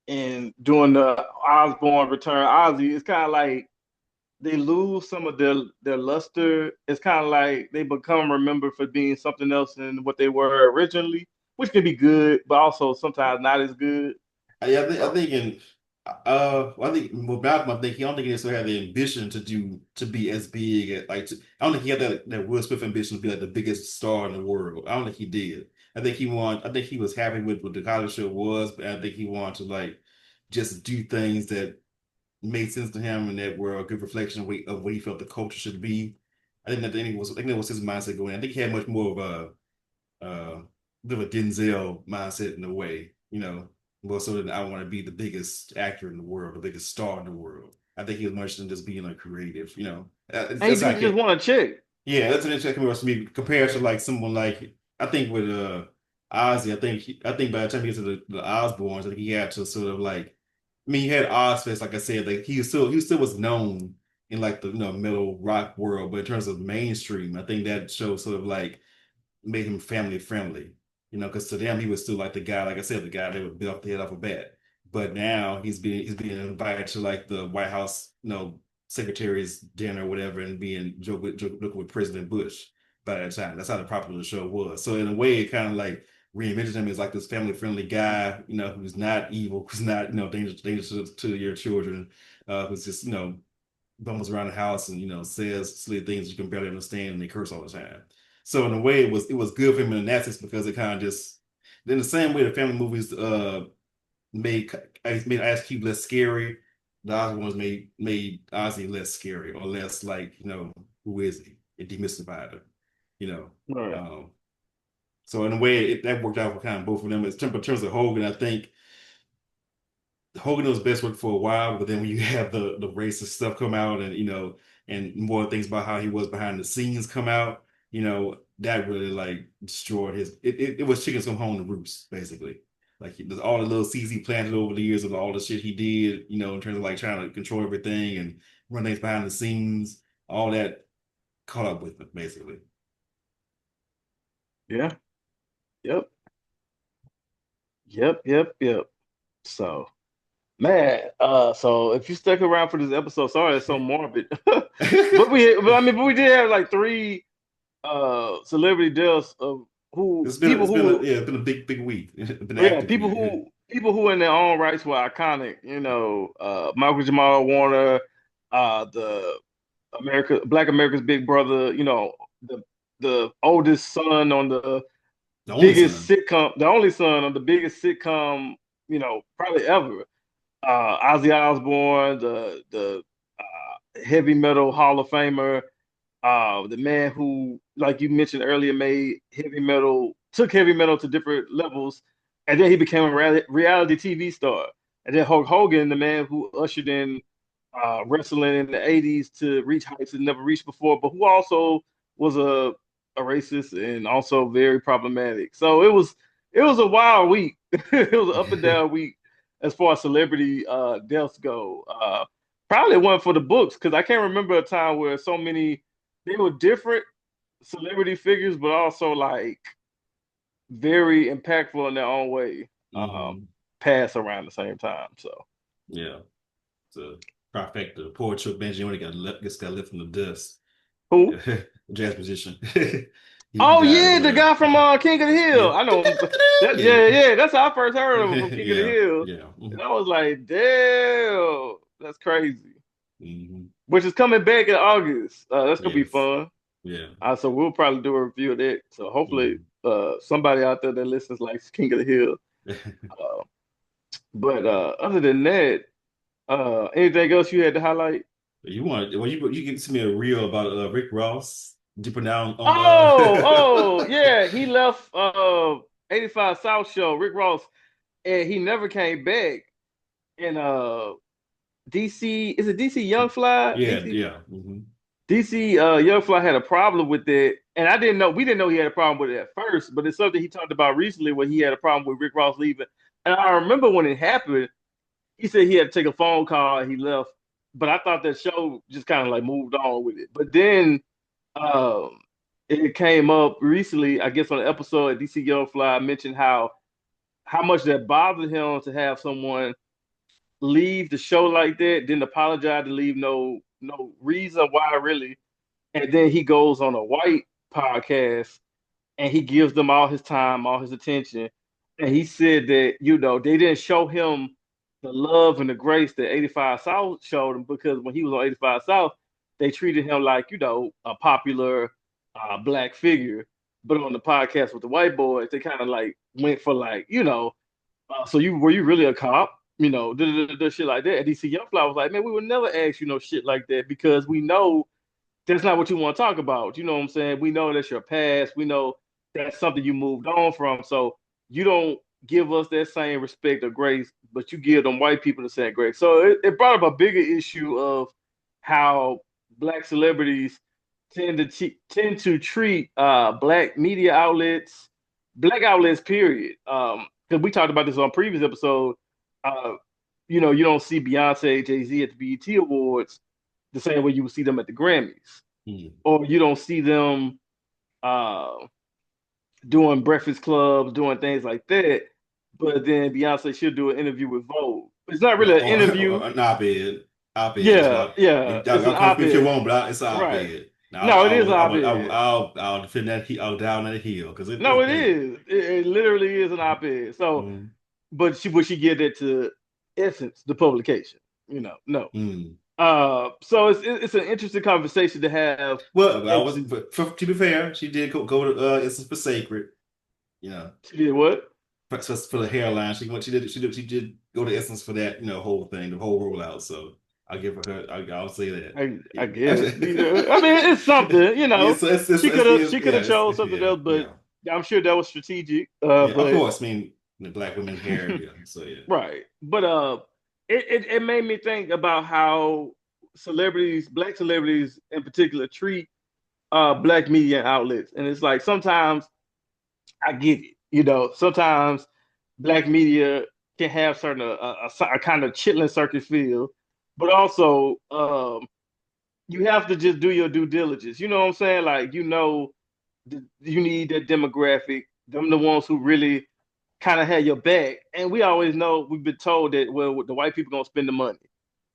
and doing the Osborne return, Ozzy, it's kind of like they lose some of their luster. It's kind of like they become remembered for being something else than what they were originally, which can be good, but also sometimes not as good. I So think I think with Malcolm, I don't think he necessarily had the ambition to be as big at I don't think he had that Will Smith ambition to be like the biggest star in the world. I don't think he did. I think he was happy with what the college show was, but I think he wanted to like just do things that made sense to him and that were a good reflection of what he felt the culture should be. I think that was his mindset going. I think he had much more of bit of a Denzel mindset in a way, more so than I want to be the biggest actor in the world, the biggest star in the world. I think he was much than just being a creative, and he That's how I just get. want to check. Yeah, that's an interesting comparison to me compared to like someone like I think with Ozzy. I think by the time he gets to the Osbournes, I think he had to sort of like. I mean, he had Ozfest, like I said, like he still was known in like the metal rock world, but in terms of mainstream, I think that show sort of like made him family friendly, because to them he was still like the guy, like I said, the guy that would bit off the head off a bat. But now he's being invited to like the White House, secretary's dinner or whatever, and being joking with President Bush by that time. That's how the popular the show was. So in a way, it kind of like reinvented him as like this family friendly guy, who's not evil, who's not dangerous to your children, who's just bumbles around the house and says silly things you can barely understand and they curse all the time. So in a way, it was good for him in that sense because it kind of just in the same way the family movies made made Ice Cube less scary. The other ones made Ozzy less scary or less like who is he? It demystified him, you know. Right. Um, so in a way, that worked out for kind of both of them. In terms of Hogan, I think Hogan was best work for a while, but then when you have the racist stuff come out and and more things about how he was behind the scenes come out, that really like destroyed it was chickens come home to roost, basically. Like all the little seeds he planted over the years of all the shit he did, in terms of like trying to control everything and run things behind the scenes, all that caught up with him, basically. Yeah. Yep. Yep. So, man, so if you stuck around for this episode, sorry it's so morbid. But we did have like three celebrity deaths of who people who it's been a big week. Been yeah, active week. people who in their own rights were iconic, Michael Jamal Warner, the Black America's Big Brother, the oldest son on the The only biggest son. sitcom, the only son on the biggest sitcom, probably ever. Ozzy Osbourne, the heavy metal Hall of Famer, the man who, like you mentioned earlier, took heavy metal to different levels, and then he became a reality TV star. And then Hulk Hogan, the man who ushered in wrestling in the '80s to reach heights it never reached before, but who also was a racist and also very problematic. So it was a wild week. It was an up and down week as far as celebrity deaths go. Probably one for the books because I can't remember a time where so many they were different celebrity figures, but also like very impactful in their own way. Hmm. Pass around the same time. So Yeah. So trifecta. Poor Chuck Benjamin got left from the dust. who? Jazz musician. He Oh died yeah, over the there. guy from King of the Yeah. Hill. I know him. Yeah. Yeah. That's how I first heard of him from King of the Yeah. Hill, Yeah. and I was like, damn, that's crazy. Hmm. Which is coming back in August. That's gonna be Yes. fun. Yeah. So we'll probably do a review of that. So hopefully, Mhm. somebody out there that listens likes King of the Hill. Uh, but other than that, anything else you had to highlight? You can send me a reel about Rick Ross deeper down on Yeah, he left 85 South Show, Rick Ross, and he never came back. And DC, is it DC Young Fly? yeah. DC Young Fly had a problem with it, and we didn't know he had a problem with it at first, but it's something he talked about recently when he had a problem with Rick Ross leaving. And I remember when it happened, he said he had to take a phone call and he left. But I thought that show just kind of like moved on with it. But then um, it came up recently, I guess on an episode, DC Young Fly mentioned how much that bothered him to have someone leave the show like that, didn't apologize to leave no reason why really. And then he goes on a white podcast and he gives them all his time, all his attention. And he said that, they didn't show him the love and the grace that 85 South showed him because when he was on 85 South, they treated him like, a popular black figure. But on the podcast with the white boys, they kind of like went for like, so were you really a cop? Shit like that. And DC Young Fly was like, man, we would never ask you no shit like that because we know that's not what you want to talk about. You know what I'm saying? We know that's your past. We know that's something you moved on from. So you don't give us that same respect or grace, but you give them white people the same grace. So it brought up a bigger issue of how black celebrities tend to treat black outlets, period. Because we talked about this on a previous episode. Uh, you don't see Beyonce, Jay Z at the BET Awards the same way you would see them at the Grammys, Mhm. or you don't see them uh, doing Breakfast Clubs, doing things like that. But then Beyonce should do an interview with Vogue. It's not really an interview. An op-ed. Op-ed. That's Yeah, what yeah. It's an I'll come if you op-ed, want, but it's an right? op-ed. Now No, it is an op-ed. I'll defend that. I'll down that hill because No, it is. It literally is an op-ed. So, mm, but she give that to Essence, the publication. No. mm. So it's an interesting conversation to have. Well, I And was, but to be fair, she did go to Essence for Sacred. You know, she did what? for the hairline. She did go to Essence for that. Whole thing, the whole rollout. So I'll give her. I'll say that. I guess. I mean, it's something. It's She could have chose something yeah, else, but yeah. I'm sure that was strategic. Yeah, of But course. I mean, the black women hair. Yeah. So yeah. right. But it made me think about how black celebrities in particular, treat black media outlets, and it's like sometimes I get it. Sometimes black media can have certain a kind of chitlin circuit feel, but also you have to just do your due diligence. You know what I'm saying? Like you need that demographic. Them the ones who really kind of had your back. And we always know we've been told that well, the white people gonna spend the money.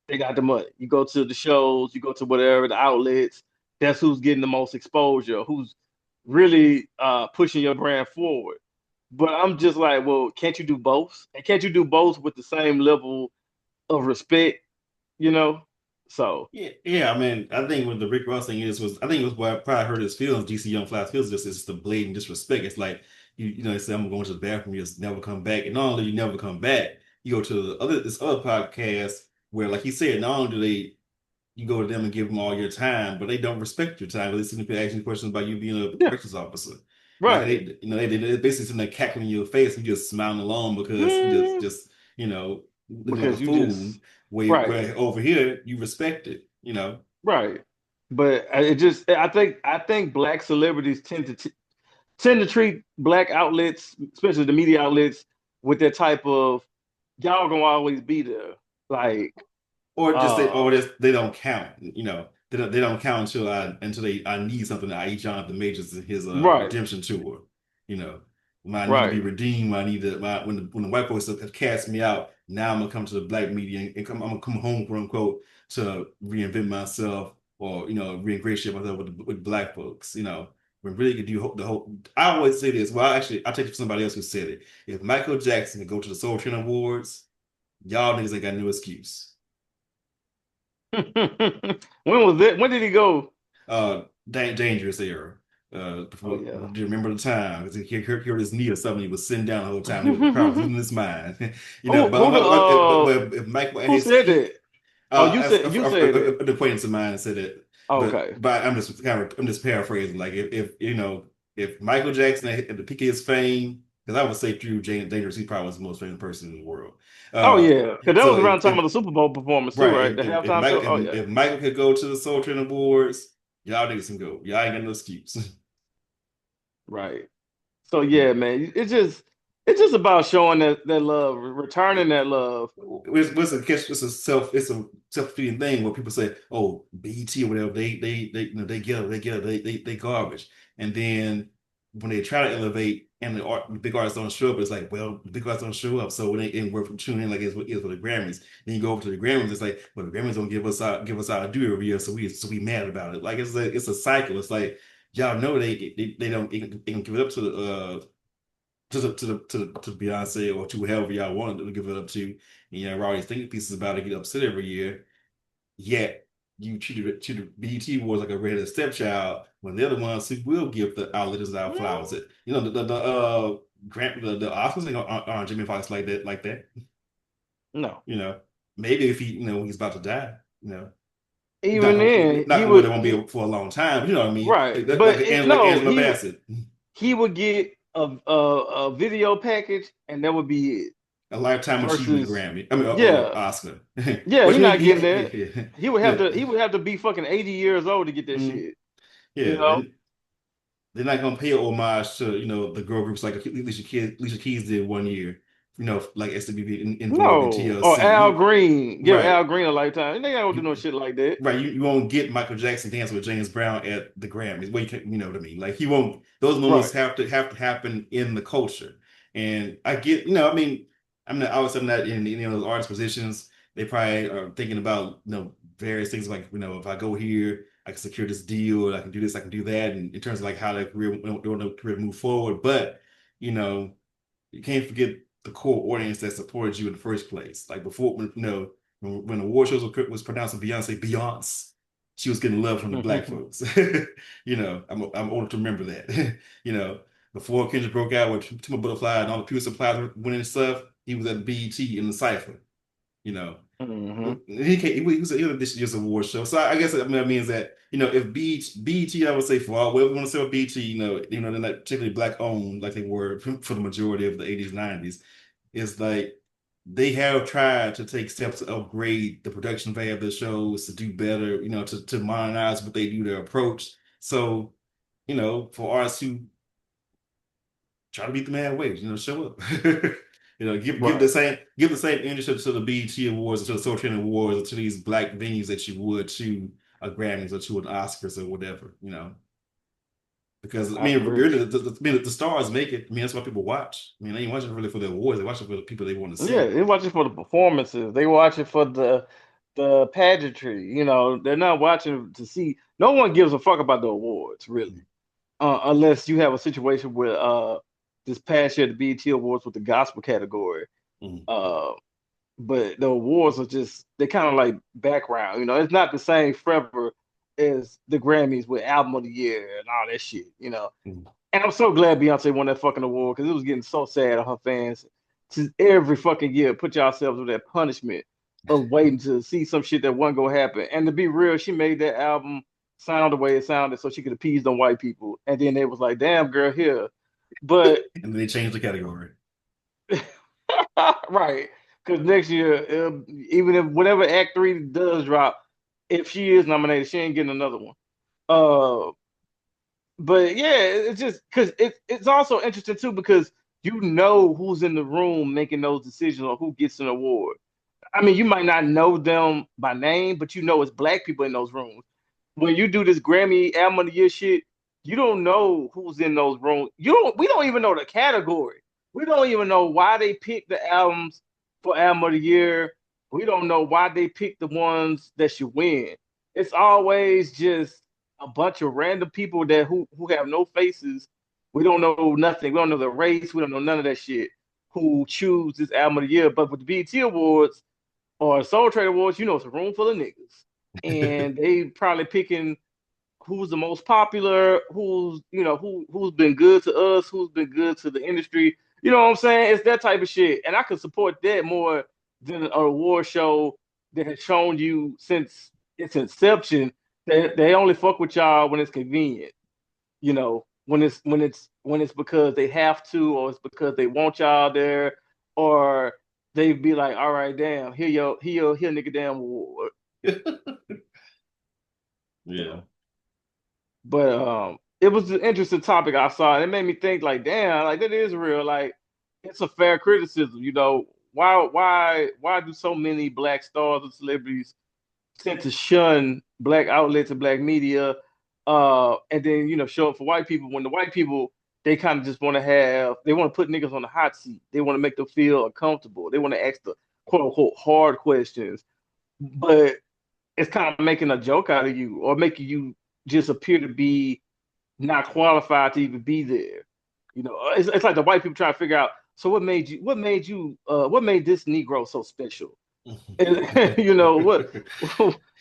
They got the money. You go to the shows, you go to whatever the outlets. That's who's getting the most exposure, who's really pushing your brand forward. But I'm just like, well, can't you do both? And can't you do both with the same level of respect? You know? So Yeah. I mean, I think what the Rick Ross thing is was I think it was what I probably hurt his feelings. DC Young Fly's feels just is the blatant disrespect. It's like they say I'm going to the bathroom, you just never come back, and not only you never come back, you go to this other podcast where, like he said, not only do they you go to them and give them all your time, but they don't respect your time. They seem to be asking questions about you being a yeah, corrections officer. Like right. they basically sitting there cackling in your face and just smiling along because you Mm, just looking like a because you fool. just right, Where over here you respect it. right. But it just I think black celebrities tend to treat black outlets, especially the media outlets, with that type of y'all gonna always be there. Like, Or just uh, they don't count. They don't count until I need something. I.e. Jonathan Majors in his right, redemption tour. You know, when I need to be right. redeemed, when I need to when the white folks have cast me out. Now I'm gonna come to the black media and I'm gonna come home, quote unquote, to reinvent myself or reingratiate myself with black folks. When really could do the whole. I always say this. Well, actually, I'll take it from somebody else who said it. If Michael Jackson could go to the Soul Train Awards, y'all niggas ain't got no excuse. When was it? When did he go? Dangerous era. Oh Before, yeah. do you remember the time? Because he heard his knee or something. He was sitting down the whole time. The crowd was losing his mind. Who the But if Michael at who his said peak, that? Oh, you as said you said it. an acquaintance of mine said it. Okay. But I'm just paraphrasing. Like if Michael Jackson at the peak of his fame, because I would say through Dangerous, he probably was the most famous person in the world. Oh Uh, yeah, because that was so around the time if of the Super Bowl performance too, Right. right? The If halftime show. Michael Oh yeah. if Michael could go to the Soul Train Awards, y'all niggas can go. Y'all ain't got no excuse. Right. So Yeah. yeah, man, it's just about showing that love, returning that love. It's a self-defeating thing where people say, "Oh, BET or whatever, they garbage," and then when they try to elevate and the big artists don't show up, it's like, well, the big artists don't show up, so when they and we're tuning in like it's for the Grammys. Then you go over to the Grammys, it's like, well, the Grammys don't give us our due every year, so we mad about it. Like it's a cycle. It's like y'all know they don't they can give it up to the to Beyonce or to whoever y'all wanted to give it up to. And write all these think pieces about it, get upset every year. Yet you treated BET Awards like a redheaded stepchild when they're the ones who will give the outlitters our flowers. Mm, The grant the Oscars aren't Jimmy Fox like that. no. You know, maybe if he's about to die. Even then, Knock on wood, it won't be for a long time. You know what I mean? right, Like but Like no, Angela Bassett. he would get a video package, and that would be it. A lifetime achievement Versus, Grammy. I mean, yeah, Oscar. yeah, Which he's not getting yeah, that. yeah, He would have yeah. to he would have to be fucking 80 years old to get that Mm, shit. You yeah. know? They're not gonna pay homage to the girl groups like Alicia Keys did one year. Like SWV in Vogue and No. Or TLC. Al Green. Give Right. Al Green a lifetime. They ain't gonna do You no shit like that. right. You won't get Michael Jackson dancing with James Brown at the Grammys. Well, you know what I mean. Like he won't. Those moments Right. have to happen in the culture. And I get. I mean, I'm not in any of those artist positions. They probably are thinking about various things like if I go here, I can secure this deal, I can do this, I can do that, and in terms of like how their career, their career move forward. But you know, you can't forget the core audience that supported you in the first place. Like before, when award shows was pronouncing Beyonce, she was getting love from the black folks. I'm old to remember that. you know, Before Kendrick broke out with Timber Butterfly and all the Pure Supplies winning stuff, he was at BET in the Cipher. You know, Hmm. he was at this year's award show. So I guess that means that if BET, I would say for all whatever you want to say about BET, they're not particularly black owned like they were for the majority of the 80s, 90s. It's like they have tried to take steps to upgrade the production value of the shows to do better, to modernize what they do, their approach. So, for artists who try to beat the man wage, show up. Give Right. the same energy to the BET Awards, to the Soul Train Awards, or to these black venues that you would to a Grammys or to an Oscars or whatever. Because I I mean, agree. really, the stars make it. I mean, that's why people watch. I mean, they ain't watching really for the awards. They watching for the people they want to Yeah, see. they watch it for the performances. They watch it for the pageantry. They're not watching to see. No one gives a fuck about the awards, really, unless you have a situation where this past year the BET Awards with the gospel category. Mm-hmm. Uh, but the awards are just they kind of like background. It's not the same forever as the Grammys with album of the year and all that shit. And I'm so glad Beyonce won that fucking award because it was getting so sad on her fans. To every fucking year, put yourselves with that punishment of waiting to see some shit that wasn't gonna happen. And to be real, she made that album sound the way it sounded so she could appease them white people. And then they was like, "Damn, girl, here." But And then they changed the category. right, because next year, even if whatever Act Three does drop, if she is nominated, she ain't getting another one. Uh, but yeah, it's just because it's also interesting too because you know who's in the room making those decisions on who gets an award. I mean, you might not know them by name, but you know it's black people in those rooms. When you do this Grammy Album of the Year shit, you don't know who's in those rooms. We don't even know the category. We don't even know why they picked the albums for Album of the Year. We don't know why they picked the ones that should win. It's always just a bunch of random people that who have no faces. We don't know nothing. We don't know the race. We don't know none of that shit. Who choose this Album of the Year? But with the BET Awards or Soul Train Awards, it's a room full of niggas, and they probably picking who's the most popular, who's been good to us, who's been good to the industry. You know what I'm saying? It's that type of shit, and I could support that more than an award show that has shown you since its inception that they only fuck with y'all when it's convenient. When it's because they have to, or it's because they want y'all there, or they be like, all right, damn, here nigga damn award. You Yeah. know. But it was an interesting topic I saw. It made me think like, damn, like that is real. Like it's a fair criticism. Why do so many black stars and celebrities tend to shun black outlets and black media, and then show up for white people when the white people they kind of just they want to put niggas on the hot seat. They want to make them feel uncomfortable. They want to ask the quote unquote hard questions, but it's kind of making a joke out of you or making you just appear to be not qualified to even be there. It's like the white people trying to figure out. So what made this Negro so special? And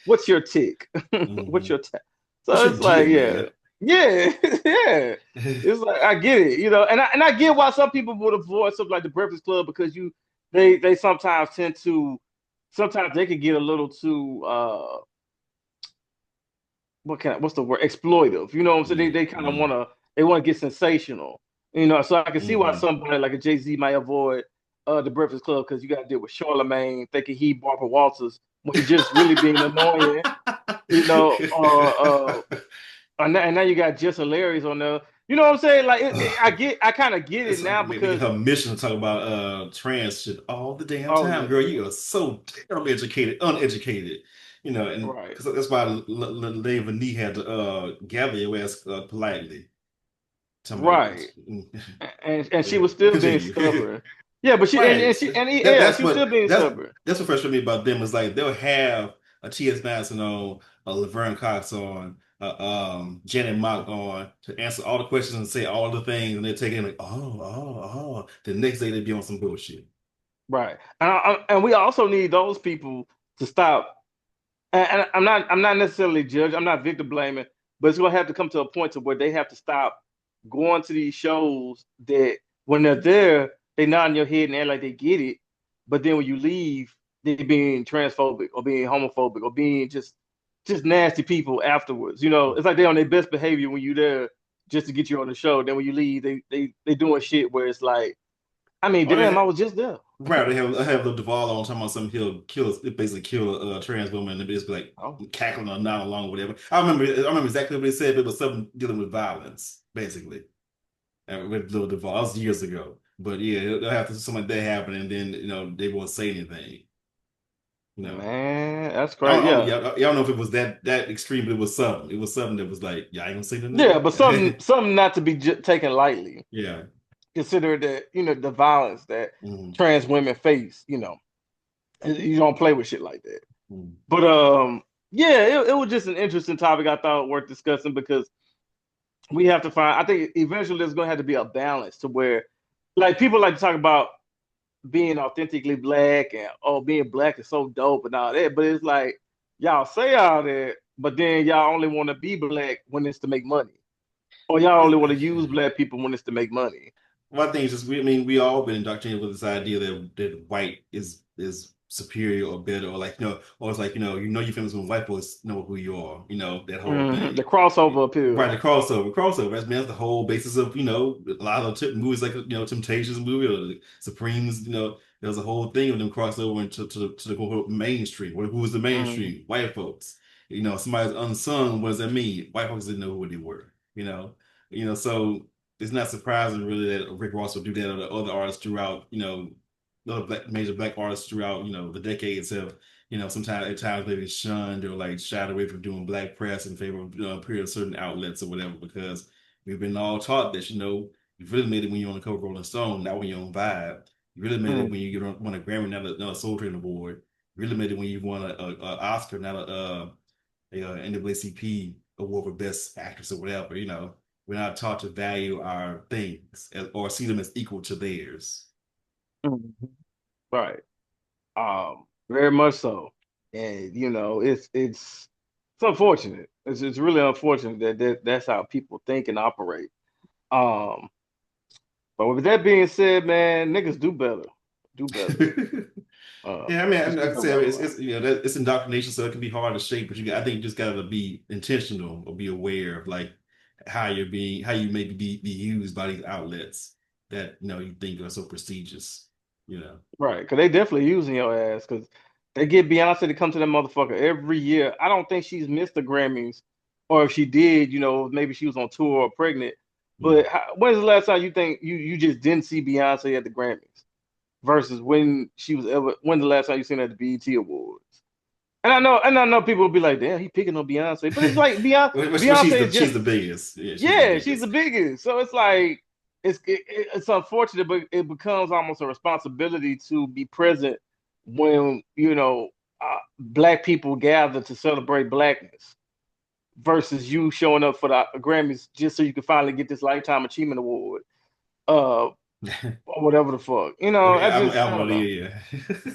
what's your tick? What's Mm-hmm. your tag? What's So your it's like, deal, yeah, man? yeah, yeah. It's like I get it, and I get why some people would avoid something like the Breakfast Club because they sometimes tend to sometimes they can get a little too what's the word exploitive. You know what I'm saying? They kind of Mm-hmm. want to get sensational. So I can see why Mm-hmm. somebody like a Jay-Z might avoid the Breakfast Club because you got to deal with Charlemagne thinking he Barbara Walters when he just really being annoying, or and now you got just hilarious on there. You know what I'm saying? Like I kind of get it It's like now making because her mission to talk about trans shit all the damn oh time, yeah, girl. You are so terribly educated, uneducated, and right, because that's why Lady Vanee had to gather your ass politely. Tell me, right, and she was still being continue. stubborn. Yeah, but she Right. yeah, she was still being stubborn. That's what frustrates me about them is like they'll have a T.S. Madison on, a Laverne Cox on, Janet Mock on to answer all the questions and say all the things, and they're taking like, oh. The next day they be on some bullshit. Right. And we also need those people to stop. And I'm not necessarily judging. I'm not victim blaming, but it's gonna have to come to a point to where they have to stop going to these shows that when they're there, they nod in your head and act like they get it, but then when you leave, they being transphobic or being homophobic or being just nasty people afterwards. It's like they're on their best behavior when you're there just to get you on the show. Then when you leave, they doing shit where it's like, I mean, Or damn, I they was just there. right, they have the Duvall on talking about something he'll basically kill a trans woman and it's like Oh, cackling or not along or whatever. I remember exactly what they said, but it was something dealing with violence, basically. With Lil Duval. That was years ago. But yeah, they'll have to something like that happen, and then they won't say anything. You know, Man, that's I don't, crazy. Yeah. I don't know if it was that extreme, but it was something. It was something that was like, yeah, I ain't gonna say nothing Yeah, about but that. something not to be taken lightly. Yeah. Consider that, the violence that Mm, trans women face, you don't play with shit like that. mm, But yeah, it was just an interesting topic I thought worth discussing because we have to find, I think eventually there's gonna have to be a balance to where like people like to talk about being authentically black and oh being black is so dope and all that, but it's like y'all say all that, but then y'all only want to be black when it's to make money. Or y'all only want to use black people when it's to make money. One thing is just I mean we all been indoctrinated with this idea that white is superior or better or like or it's like you're famous when white folks know who you are, that whole The thing. crossover appeal. Right, the crossover. That's the whole basis of a lot of movies like Temptations movie or the Supremes. There's a whole thing of them crossover into to the quote mainstream. Who was the Mm, mainstream? White folks. Somebody's unsung. What does that mean? White folks didn't know who they were. So it's not surprising really that Rick Ross would do that or the other artists throughout. Other major black artists throughout. The decades have sometimes at times maybe shunned or like shied away from doing black press in favor of appearing at certain outlets or whatever because we've been all taught that you've really made it when you're on the cover of Rolling Stone, not when you're on Vibe. You really made it when mm, you won a Grammy, not a Soul Train Award. You really made it when you won a Oscar, not a NAACP award for Best Actress or whatever. We're not taught to value our things or see them as equal to theirs. mm. Right. Very much so. And it's unfortunate. It's really unfortunate that's how people think and operate. Um, but with that being said, man, niggas do better. Do better. Yeah, I mean, Just like keep I it said, rolling. it's indoctrination, so it can be hard to shape. But I think you just gotta be intentional or be aware of like how you maybe be used by these outlets that you think are so prestigious. You know. Right, because they definitely using your ass because they get Beyonce to come to that motherfucker every year. I don't think she's missed the Grammys, or if she did, maybe she was on tour or pregnant. But Mm. when's the last time you think you just didn't see Beyonce at the Grammys versus when's the last time you seen her at the BET Awards? And I know people will be like, damn, he picking on Beyonce, but it's like But Beyonce is she's just the biggest. Yeah, she's the yeah, she's the biggest. biggest. So it's like it's unfortunate, but it becomes almost a responsibility to be present when black people gather to celebrate blackness versus you showing up for the Grammys just so you can finally get this lifetime achievement award, or whatever the fuck. Okay, I album don't of the know. year.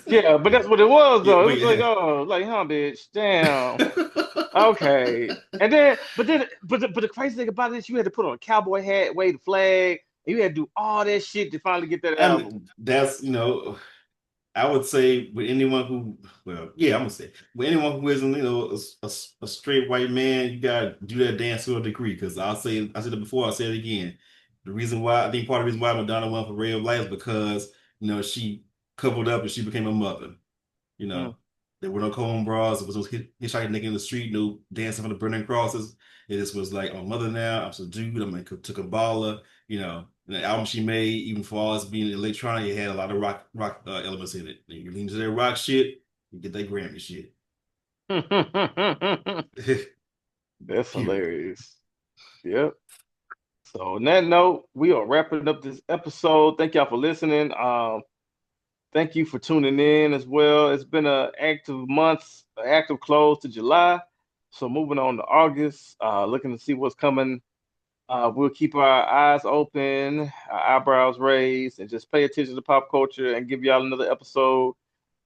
Yeah, but that's what it was Yeah, though. It but was like, yeah. oh, like, huh, bitch, damn. Okay. But the crazy thing about this, you had to put on a cowboy hat, wave the flag, and you had to do all that shit to finally get that album. And that's I would say with anyone who, well, yeah, I'm gonna say with anyone who isn't, a straight white man, you gotta do that dance to a degree. Because I said it before, I'll say it again. The reason why I think part of the reason why Madonna won for Ray of Light is because she coupled up and she became a mother. You Mm. know, there were no comb bras, there was no hitchhiking naked in the street, no dancing from the burning crosses. It just was like, I'm a mother now, I'm subdued, I'm like to Kabbalah, and the album she made, even for all its being electronic, it had a lot of rock elements in it. And you lean to that rock shit, you get that Grammy shit. That's Period. hilarious. Yep. So on that note, we are wrapping up this episode. Thank y'all for listening. Thank you for tuning in as well. It's been an active month, an active close to July. So moving on to August, looking to see what's coming. We'll keep our eyes open, our eyebrows raised, and just pay attention to pop culture and give y'all another episode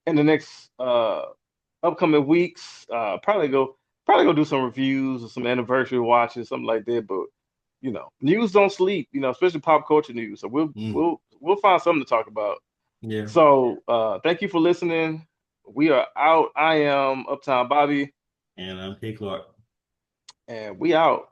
in the next upcoming weeks. Probably go do some reviews or some anniversary watches, something like that. But news don't sleep. Especially pop culture news. So we'll Mm, we'll we'll find something to talk about. yeah. So thank you for listening. We are out. I am Uptown Bobby, And K Clark. and we out.